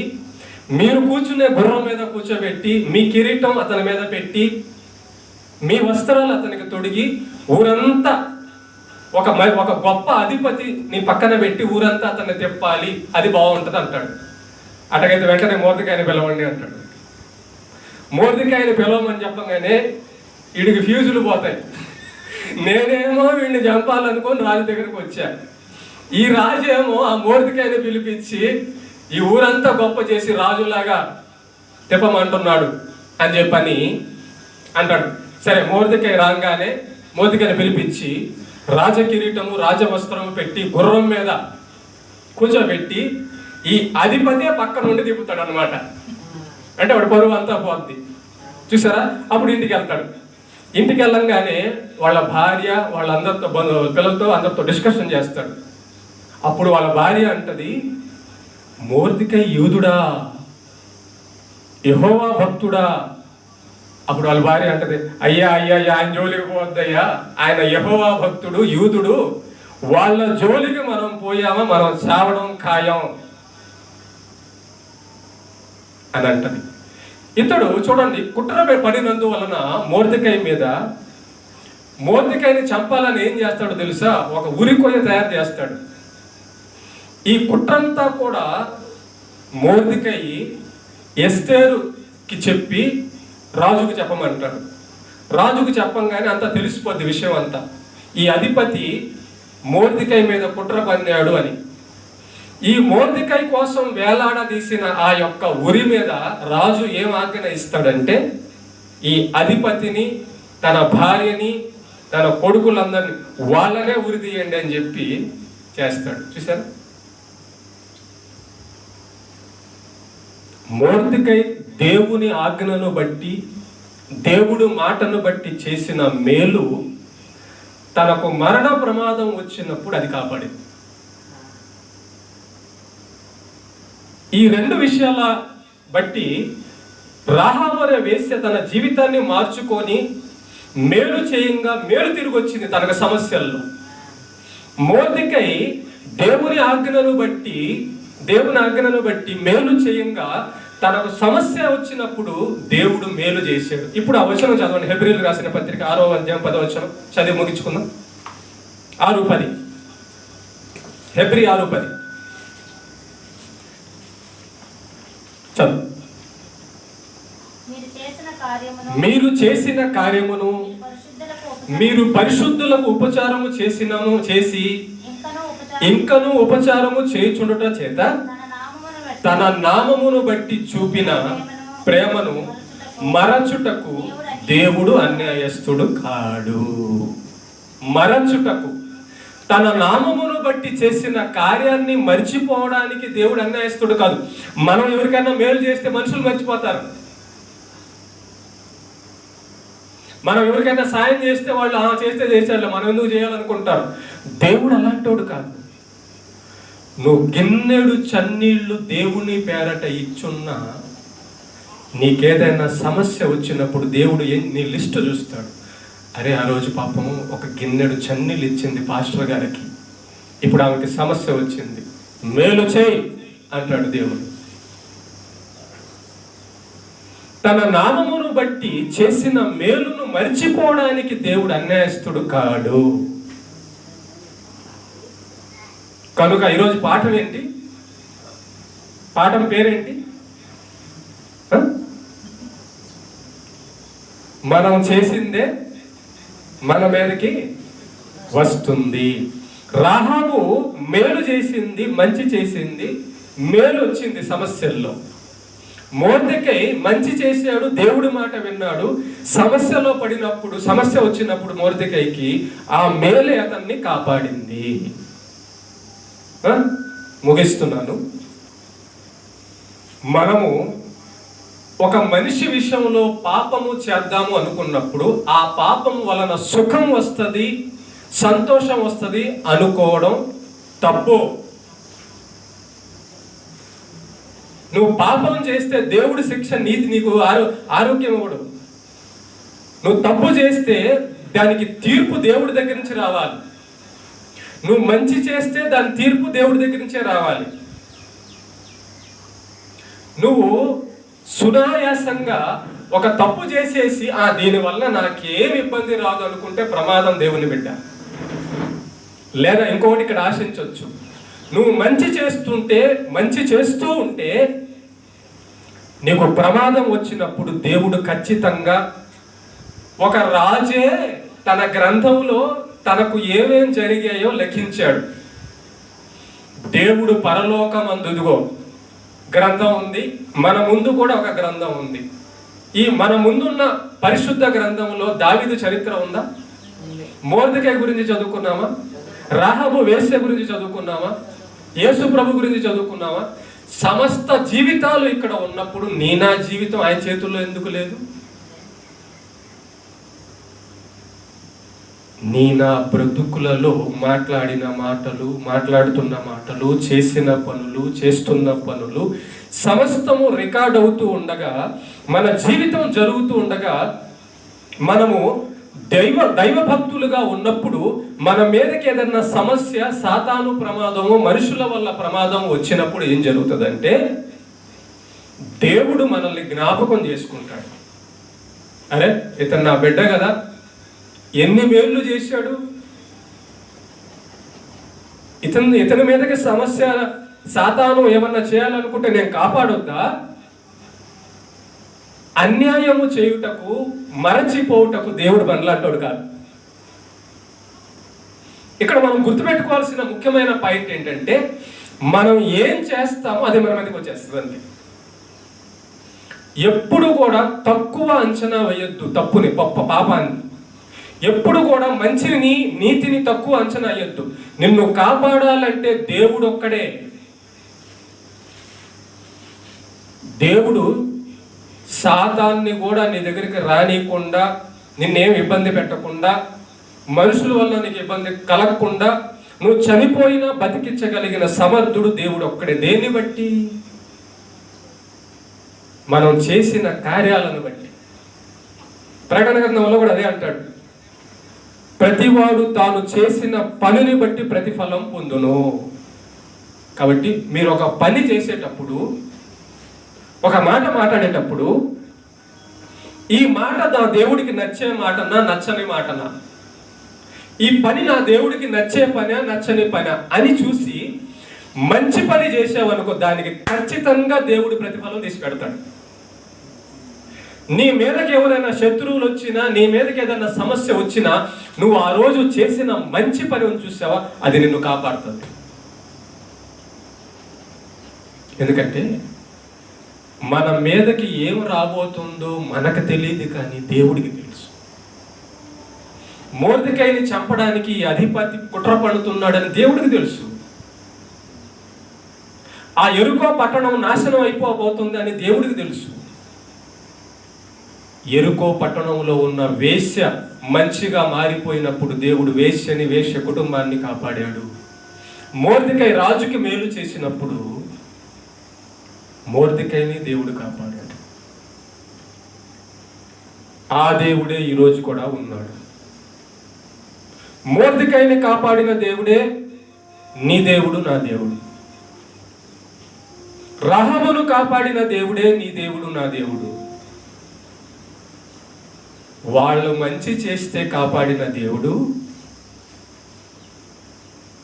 మీరు కూర్చునే గుర్రం మీద కూర్చోబెట్టి, మీ కిరీటం అతని మీద పెట్టి, మీ వస్త్రాలు అతనికి తొడిగి ఊరంతా ఒక గొప్ప అధిపతి నీ పక్కన పెట్టి ఊరంతా అతన్ని తిప్పాలి, అది బాగుంటుంది అంటాడు. అటకైతే వెంటనే మోర్దెకైని పిలవండి అంటాడు. మోర్దెకైని పిలవమని చెప్పగానే వీడికి ఫ్యూజులు పోతాయి. నేనేమో వీడిని చంపాలనుకొని రాజు దగ్గరకు వచ్చా, ఈ రాజు ఏమో ఆ మోర్దెకైని పిలిపించి ఈ ఊరంతా గొప్ప చేసి రాజులాగా తిప్పమంటున్నాడు అని చెప్పని అంటాడు. సరే, మోర్దెకై రాగానే మోర్దెకైని పిలిపించి రాజకిరీటము, రాజవస్త్రము పెట్టి గుర్రం మీద కూర్చోబెట్టి ఈ అధిపతే పక్క నుండి తిప్పుతాడు అనమాట. అంటే వాడు పరువు అంతా పోద్ది, చూసారా? అప్పుడు ఇంటికి వెళ్ళంగానే వాళ్ళ భార్య వాళ్ళందరితో పిల్లలతో అందరితో డిస్కషన్ చేస్తాడు. అప్పుడు వాళ్ళ భార్య అంటది, మోర్దెకై యూదుడా, యెహోవా భక్తుడా. అప్పుడు వాళ్ళ భార్య అంటది, అయ్యా అయ్యా ఆయన జోలికి పోవద్దయ్యా, ఆయన యెహోవా భక్తుడు, యూదుడు, వాళ్ళ జోలికి మనం పోయామా మనం చావడం ఖాయం అని అంటది. ఇతడు చూడండి, కుట్ర పడినందువలన మొర్దెకై మీద, మొర్దెకైని చంపాలని ఏం చేస్తాడో తెలుసా? ఒక ఉరికొయ్య తయారు చేస్తాడు. ఈ కుట్రంతా కూడా మొర్దెకై ఎస్తేరుకి చెప్పి రాజుకు చెప్పమంటాడు. రాజుకు చెప్పంగానే అంతా తెలిసిపోద్ది విషయం అంతా. ఈ అధిపతి మొర్దెకై మీద కుట్ర పన్నాడు అని. ఈ మొర్దెకై కోసం వేలాడదీసిన ఆ యొక్క ఉరి మీద రాజు ఏం ఆజ్ఞ ఇస్తాడంటే, ఈ అధిపతిని, తన భార్యని, తన కొడుకులందరినీ వాళ్ళనే ఉరి తీయండి అని చెప్పి చేస్తాడు. చూసారా? మొర్దెకై దేవుని ఆజ్ఞను బట్టి, దేవుడు మాటను బట్టి చేసిన మేలు తనకు మరణ ప్రమాదం వచ్చినప్పుడు అది కాపాడింది. ఈ రెండు విషయాల బట్టి రాహాబు అనే వేశ్య తన జీవితాన్ని మార్చుకొని మేలు చేయంగా మేలు తిరిగి వచ్చింది తనకు సమస్యల్లో. మొర్దెకై దేవుని ఆజ్ఞను బట్టి మేలు చేయంగా తనకు సమస్య వచ్చినప్పుడు దేవుడు మేలు చేశాడు. ఇప్పుడు ఆ వచనం చదవండి. హెబ్రీయులకు రాసిన పత్రిక 6వ అధ్యాయం 10వ వచనం చదివి ముగించుకుందాం. 6:10. హెబ్రీ 6:10 చదువు. మీరు చేసిన కార్యమును మీరు పరిశుద్ధులకు ఉపచారము చేసి ఇంకను ఉపచారము చేయుచుండుట చేత తన నామమును బట్టి చూపిన ప్రేమను మరచుటకు దేవుడు అన్యాయస్తుడు కాడు. మరచుటకు, తన నామమును బట్టి చేసిన కార్యాన్ని మర్చిపోవడానికి దేవుడు అన్యాయస్తుడు కాదు. మనం ఎవరికైనా మేలు చేస్తే మనుషులు మర్చిపోతారు. మనం ఎవరికైనా సాయం చేస్తే వాళ్ళు చేస్తే చేశారు, మనం ఎందుకు చేయాలనుకుంటారు. దేవుడు అలాంటోడు కాదు. నువ్వు గిన్నెడు చన్నీళ్లు దేవుని పేరట ఇచ్చున్నా, నీకేదైనా సమస్య వచ్చినప్పుడు దేవుడు నీ లిస్టు చూస్తాడు. అరే, ఆ రోజు పాపం ఒక గిన్నెడు చన్నీళ్ళు ఇచ్చింది పాస్టర్ గారికి, ఇప్పుడు ఆమెకి సమస్య వచ్చింది, మేలు చేయి అంటాడు దేవుడు. తన నామమును బట్టి చేసిన మేలును మర్చిపోవడానికి దేవుడు అన్యాయస్తుడు కాడు. కనుక ఈరోజు పాఠం ఏంటి? పాఠం పేరేంటి? మనం చేసిందే మన మీదకి వస్తుంది. రాహాబు మేలు చేసింది, మంచి చేసింది, మేలు వచ్చింది సమస్యల్లో. మొర్దెకై మంచి చేశాడు, దేవుడి మాట విన్నాడు. సమస్యలో పడినప్పుడు, సమస్య వచ్చినప్పుడు మొర్దెకైకి ఆ మేలే అతన్ని కాపాడింది. ముగిస్తున్నాను. మనము ఒక మనిషి విషయంలో పాపము చేద్దాము అనుకున్నప్పుడు ఆ పాపం వలన సుఖం వస్తుంది, సంతోషం వస్తుంది అనుకోవడం తప్పు. నువ్వు పాపం చేస్తే దేవుడి శిక్ష నీకు ఆరోగ్యం ఇవ్వడు. నువ్వు తప్పు చేస్తే దానికి తీర్పు దేవుడి దగ్గర నుంచి రావాలి. నువ్వు మంచి చేస్తే దాని తీర్పు దేవుడి దగ్గర నుంచే రావాలి. నువ్వు సునాయాసంగా ఒక తప్పు చేసేసి దీనివల్ల నాకేం ఇబ్బంది రాదు అనుకుంటే ప్రమాదం దేవుని బిడ్డ. లేదా ఇంకొకటి ఇక్కడ ఆశించవచ్చు, నువ్వు మంచి చేస్తూ ఉంటే నీకు ప్రమాదం వచ్చినప్పుడు దేవుడు ఖచ్చితంగా, ఒక రాజే తన గ్రంథంలో తనకు ఏమేం జరిగాయో లెక్కించాడు. దేవుడు పరలోకమందుగో గ్రంథం ఉంది, మన ముందు కూడా ఒక గ్రంథం ఉంది. ఈ మన ముందున్న పరిశుద్ధ గ్రంథంలో దావీదు చరిత్ర ఉందా? మొర్దెకై గురించి చదువుకున్నామా? రాహాబు వేశ్య గురించి చదువుకున్నామా? యేసు ప్రభు గురించి చదువుకున్నామా? సమస్త జీవితాలు ఇక్కడ ఉన్నప్పుడు నా జీవితం ఆయన చేతుల్లో ఎందుకు లేదు? నా బ్రతుకులలో మాట్లాడిన మాటలు, మాట్లాడుతున్న మాటలు, చేసిన పనులు, చేస్తున్న పనులు సమస్తము రికార్డ్ అవుతూ ఉండగా, మన జీవితం జరుగుతూ ఉండగా, మనము దైవ భక్తులుగా ఉన్నప్పుడు మన మీదకి ఏదన్నా సమస్య, సాతాను ప్రమాదము, మనుషుల వల్ల ప్రమాదం వచ్చినప్పుడు ఏం జరుగుతుందంటే దేవుడు మనల్ని జ్ఞాపకం చేసుకుంటాడు. అరే, ఇతను నా బిడ్డ కదా, ఎన్ని మేళ్ళు చేశాడు, ఇతని మీదకి సమస్య, సాతాను ఏమన్నా చేయాలనుకుంటే నేను కాపాడొద్దా? అన్యాయము చేయుటకు, మరచిపోవుటకు దేవుడు మనలాంటోడు కాదు. ఇక్కడ మనం గుర్తుపెట్టుకోవాల్సిన ముఖ్యమైన పాయింట్ ఏంటంటే, మనం ఏం చేస్తామో అది మన మీదకి వచ్చేస్తుంది అంతే. ఎప్పుడు కూడా తక్కువ అంచనా వేయొద్దు తప్పుని, పాపాన్ని. ఎప్పుడు కూడా మంచిని, నీతిని తక్కువ అంచనా వేయొద్దు. నిన్ను కాపాడాలంటే దేవుడు ఒక్కడే. దేవుడు సాతాన్ని కూడా నీ దగ్గరికి రానియకుండా, నిన్నేం ఇబ్బంది పెట్టకుండా, మనుషుల వల్ల నీకు ఇబ్బంది కలగకుండా, నువ్వు చనిపోయినా బతికించగలిగిన సమర్థుడు దేవుడు ఒక్కడే. దేన్ని బట్టి? మనం చేసిన కార్యాలను బట్టి. ప్రకటన గ్రంథంలో కూడా అదే అంటాడు, ప్రతివాడు తాను చేసిన పనిని బట్టి ప్రతిఫలం పొందును. కాబట్టి మీరు ఒక పని చేసేటప్పుడు, ఒక మాట మాట్లాడేటప్పుడు, ఈ మాట నా దేవుడికి నచ్చే మాటనా, నచ్చని మాటనా, ఈ పని నా దేవుడికి నచ్చే పనా, నచ్చని పనా అని చూసి మంచి పని చేసావనుకో, దానికి ఖచ్చితంగా దేవుడి ప్రతిఫలం తీసి పెడతాడు. నీ మీదకి ఎవరైనా శత్రువులు వచ్చినా, నీ మీదకి ఏదైనా సమస్య వచ్చినా, నువ్వు ఆ రోజు చేసిన మంచి పని చూసావా, అది నిన్ను కాపాడుతుంది. ఎందుకంటే మన మీదకి ఏం రాబోతుందో మనకు తెలియదు, కానీ దేవుడికి తెలుసు. మొర్దెకైని చంపడానికి ఈ అధిపతి కుట్ర పడుతున్నాడని దేవుడికి తెలుసు. ఆ యెరికో పట్టణం నాశనం అయిపోబోతుంది అని దేవుడికి తెలుసు. యెరికో పట్టణంలో ఉన్న వేశ్య మంచిగా మారిపోయినప్పుడు దేవుడు వేశ్యని, వేశ్య కుటుంబాన్ని కాపాడాడు. మొర్దెకై రాజుకి మేలు చేసినప్పుడు మొర్దెకైని దేవుడు కాపాడాడు. ఆ దేవుడే ఈరోజు కూడా ఉన్నాడు. మొర్దెకైని కాపాడిన దేవుడే నీ దేవుడు, నా దేవుడు. రహబును కాపాడిన దేవుడే నీ దేవుడు, నా దేవుడు. వాళ్ళు మంచి చేస్తే కాపాడిన దేవుడు,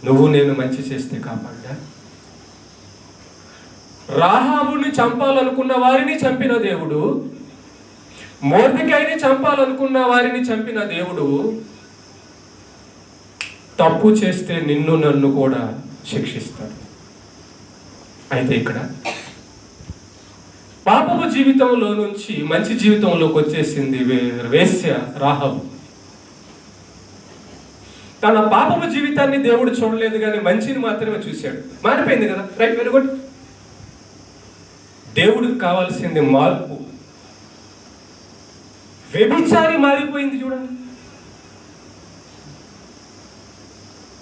నువ్వు నేను మంచి చేస్తే కాపాడ్డా? రాహాబుని చంపాలనుకున్న వారిని చంపిన దేవుడు, మొర్దెకైని చంపాలనుకున్న వారిని చంపిన దేవుడు, తప్పు చేస్తే నిన్ను నన్ను కూడా శిక్షిస్తాడు. అయితే ఇక్కడ పాపపు జీవితంలో నుంచి మంచి జీవితంలోకి వచ్చేసింది వేశ్య రాహాబు. తన పాపపు జీవితాన్ని దేవుడు చూడలేదు, కానీ మంచిని మాత్రమే చూశాడు. మారిపోయింది కదా, రైట్, వెరీ గుడ్. దేవుడికి కావాల్సింది మార్పు. వ్యభిచారి మారిపోయింది చూడండి.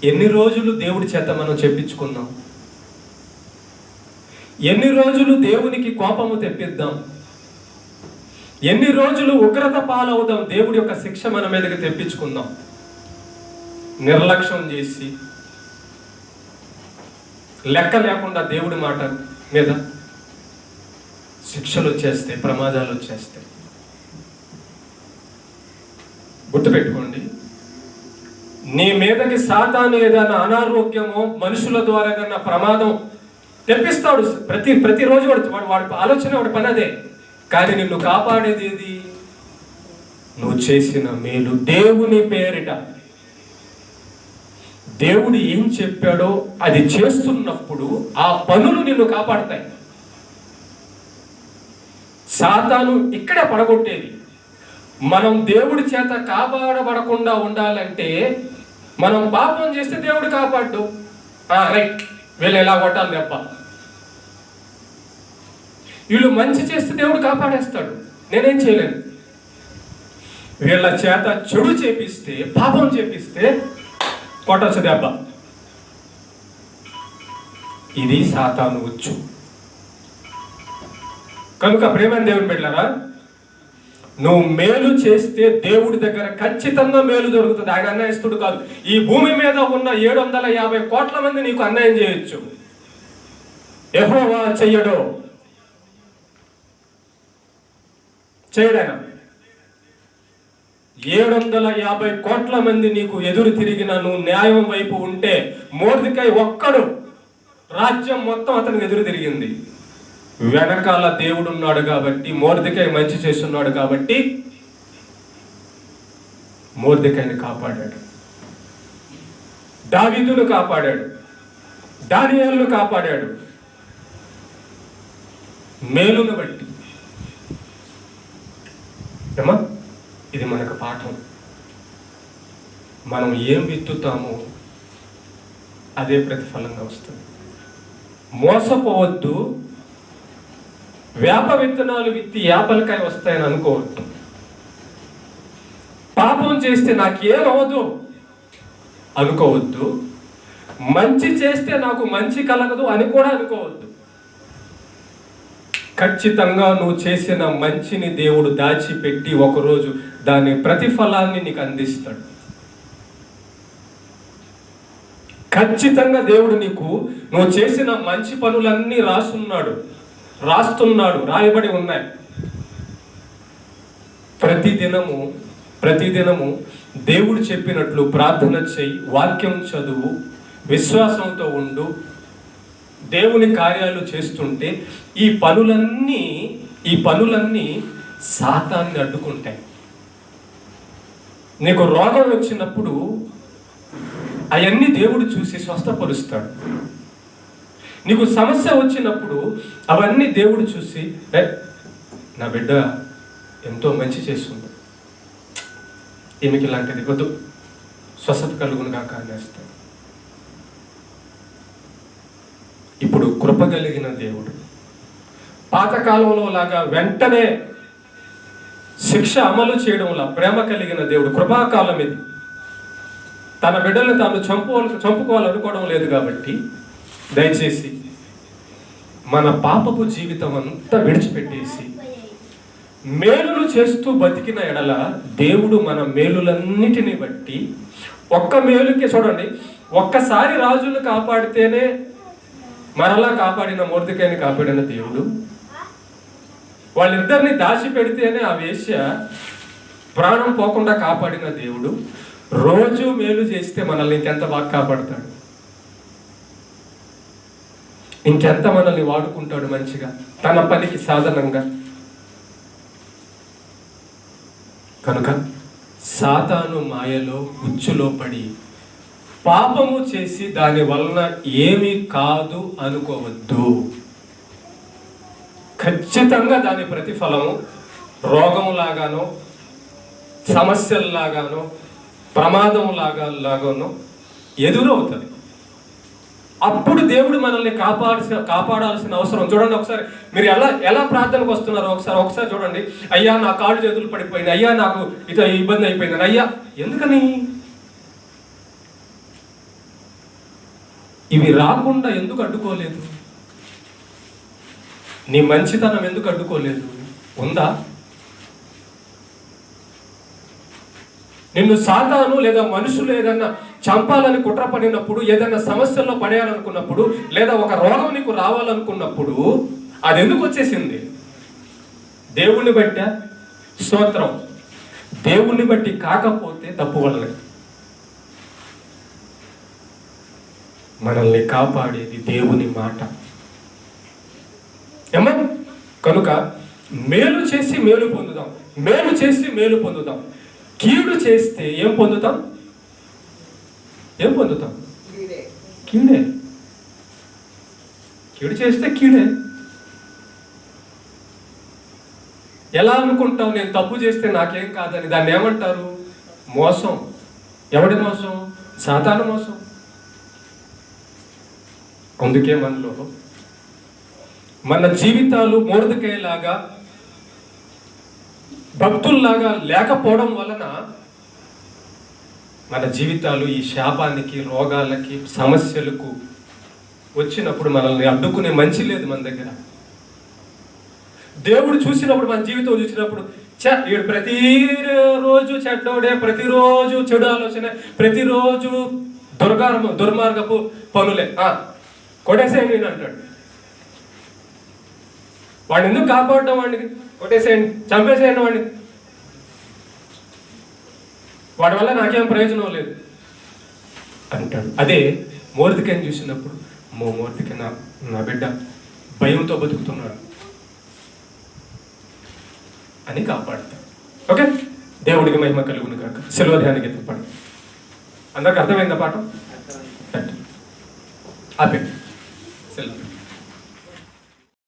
ఎన్ని రోజులు దేవుడి చేత మనం చెప్పించుకున్నాం, ఎన్ని రోజులు దేవునికి కోపము తెప్పిద్దాం, ఎన్ని రోజులు ఉగ్రత పాలవుదాం, దేవుడి యొక్క శిక్ష మన మీదకి తెప్పించుకుందాం. నిర్లక్ష్యం చేసి, లెక్క లేకుండా దేవుడి మాట మీద శిక్షలు వచ్చేస్తే, ప్రమాదాలు వచ్చేస్తాయి. గుర్తుపెట్టుకోండి, నీ మీదకి సాతాను ఏదైనా అనారోగ్యమో, మనుషుల ద్వారా ఏదైనా ప్రమాదం తెప్పిస్తాడు. ప్రతిరోజు వాడి ఆలోచన, వాడి పని అదే. కానీ నిన్ను కాపాడేది ఏది? నువ్వు చేసిన మేలు. దేవుని పేరిట దేవుడు ఏం చెప్పాడో అది చేస్తున్నప్పుడు ఆ పనులు నిన్ను కాపాడతాయి. సాతాను ఇక్కడే పడగొట్టేది. మనం దేవుడి చేత కాపాడబడకుండా ఉండాలంటే మనం పాపం చేస్తే దేవుడు కాపాడు. రైట్, వీళ్ళు ఎలా కొట్టాలి దెబ్బ, వీళ్ళు మంచి చేస్తే దేవుడు కాపాడేస్తాడు, నేనేం చేయలేను. వీళ్ళ చేత చెడు చేపిస్తే, పాపం చేపిస్తే కొట్టచ్చు దెబ్బ. ఇది సాతాను వచ్చు. కనుక ప్రేమ దేవుని బిడ్డలారా, నువ్వు మేలు చేస్తే దేవుడి దగ్గర ఖచ్చితంగా మేలు దొరుకుతుంది. ఆయన అన్యాయస్తుడు కాదు. ఈ భూమి మీద ఉన్న 750 కోట్ల మంది నీకు అన్యాయం చేయొచ్చు, యెహోవా చెయ్యడు, చేయడాయన. 750 కోట్ల మంది నీకు ఎదురు తిరిగిన నువ్వు న్యాయం వైపు ఉంటే, మొర్దెకై ఒక్కడు రాజ్యం మొత్తం అతనికి ఎదురు తిరిగింది. వెనకాల దేవుడు ఉన్నాడు కాబట్టి, మొర్దెకై మంచి చేస్తున్నాడు కాబట్టి మొర్దెకైని కాపాడాడు, దావీదును కాపాడాడు, దానియేలును కాపాడాడు. మేలును బట్టి. ఏమా, ఇది మనకు పాఠం. మనం ఏం విత్తుతామో అదే ప్రతిఫలంగా వస్తుంది. మోసపోవద్దు. వేప విత్తనాలు విత్తి యాపలకాయ వస్తాయని అనుకోవద్దు. పాపం చేస్తే నాకేమవదు అనుకోవద్దు. మంచి చేస్తే నాకు మంచి కలగదు అని కూడా అనుకోవద్దు. ఖచ్చితంగా నువ్వు చేసిన మంచిని దేవుడు దాచిపెట్టి ఒకరోజు దాని ప్రతిఫలాన్ని నీకు అందిస్తాడు. ఖచ్చితంగా దేవుడు నీకు నువ్వు చేసిన మంచి పనులన్నీ రాస్తున్నాడు, రాయబడి ఉన్నాయి. ప్రతిదినము దేవుడు చెప్పినట్లు ప్రార్థన చేయి, వాక్యం చదువు, విశ్వాసంతో ఉండు, దేవుని కార్యాలు చేస్తుంటే ఈ పనులన్నీ సాతాన్ని అడ్డుకుంటాయి. నీకు రోగం వచ్చినప్పుడు అవన్నీ దేవుడు చూసి స్వస్థపరుస్తాడు. నీకు సమస్య వచ్చినప్పుడు అవన్నీ దేవుడు చూసి, నా బిడ్డ ఎంతో మంచి చేస్తుంది, ఈమెకి ఇలాంటిది వద్దు, స్వస్థత కలుగునుగా కానేస్తాడు. ఇప్పుడు కృప కలిగిన దేవుడు, పాతకాలంలో లాగా వెంటనే శిక్ష అమలు చేయడంలా ప్రేమ కలిగిన దేవుడు. కృపాకాలం ఇది. తన బిడ్డల్ని తాను చంపుకోవాలనుకోవడం లేదు కాబట్టి దయచేసి మన పాపపు జీవితం అంతా విడిచిపెట్టేసి మేలులు చేస్తూ బతికిన ఎడల దేవుడు మన మేలులన్నిటిని బట్టి, ఒక్క మేలుకి చూడండి, ఒక్కసారి రాజును కాపాడితేనే మరలా కాపాడిన మొర్దెకైని కాపాడిన దేవుడు, వాళ్ళిద్దరిని దాచిపెడితేనే ఆ వేశ్య ప్రాణం పోకుండా కాపాడిన దేవుడు, రోజు మేలు చేస్తే మనల్ని ఇంకెంత బాగా కాపాడుతాడు, ఇంకెంత మనల్ని వాడుకుంటాడు మంచిగా తన పనికి సాధనంగా. కనుక సాతాను మాయలో ఉచ్చులో పడి పాపము చేసి దాని వలన ఏమీ కాదు అనుకోవద్దు. ఖచ్చితంగా దాని ప్రతిఫలము రోగంలాగానో, సమస్యల్లాగానో, ప్రమాదంలాగానో ఎదురవుతుంది. అప్పుడు దేవుడు మనల్ని కాపాడాల్సిన అవసరం. చూడండి, ఒకసారి మీరు ఎలా ప్రార్థనకు వస్తున్నారో ఒకసారి చూడండి. అయ్యా నా కాళ్ళు చేతులు పడిపోయింది, అయ్యా నాకు ఇది ఇబ్బంది అయిపోయింది, అయ్యా ఎందుకని ఇవి రాకుండా ఎందుకు అడ్డుకోలేదు? నీ మంచితనం ఎందుకు అడ్డుకోలేదు? ఉందా? నిన్ను సాతాను లేదా మనుషులు ఏదన్నా చంపాలని కుట్ర పడినప్పుడు, ఏదైనా సమస్యల్లో పడేయాలనుకున్నప్పుడు, లేదా ఒక రోగం నీకు రావాలనుకున్నప్పుడు అది ఎందుకు వచ్చేసింది? దేవుణ్ణి బట్టి స్తోత్రం. దేవుణ్ణి బట్టి కాకపోతే తప్పు వల్లనే. మనల్ని కాపాడేది దేవుని మాట. ఏమో కనుక మేలు చేసి మేలు పొందుదాం, మేలు చేసి మేలు పొందుదాం. కీడు చేస్తే ఏం పొందుతాం? కీడే. కీడు చేస్తే కీడే. ఎలా అనుకుంటావు నేను తప్పు చేస్తే నాకేం కాదని? దాన్ని ఏమంటారు? మోసం. ఎవడి మోసం? సాతాను మోసం. అందుకే మన జీవితాలు మొర్దెకైలాగా భక్తుల్లాగా లేకపోవడం వలన మన జీవితాలు ఈ శాపానికి, రోగాలకి, సమస్యలకు వచ్చినప్పుడు మనల్ని అడ్డుకునే మంచి లేదు మన దగ్గర. దేవుడు చూసినప్పుడు, మన జీవితం చూసినప్పుడు, వీడు ప్రతిరోజు చెడ్డోడే, ప్రతిరోజు చెడు ఆలోచన, ప్రతిరోజు దుర్మార్గపు పనులే, కొట్టేసేయండి నేను అంటాడు. వాడిని ఎందుకు కాపాడడం? వాడిని కొట్టేసేయండి, చంపేసేయండి వాడిని, వాడి వల్ల నాకేం ప్రయోజనం లేదు అంటాడు. అదే మొర్దెకైని చూసినప్పుడు, మొర్దెకై నా బిడ్డ భయంతో బతుకుతున్నాడు అని కాపాడతాడు. ఓకే, దేవుడికి మహిమ కలుగును కాక. సెలవు ధ్యానికి తప్పండి. అందరికి అర్థమైందా పాఠం? ఆపే.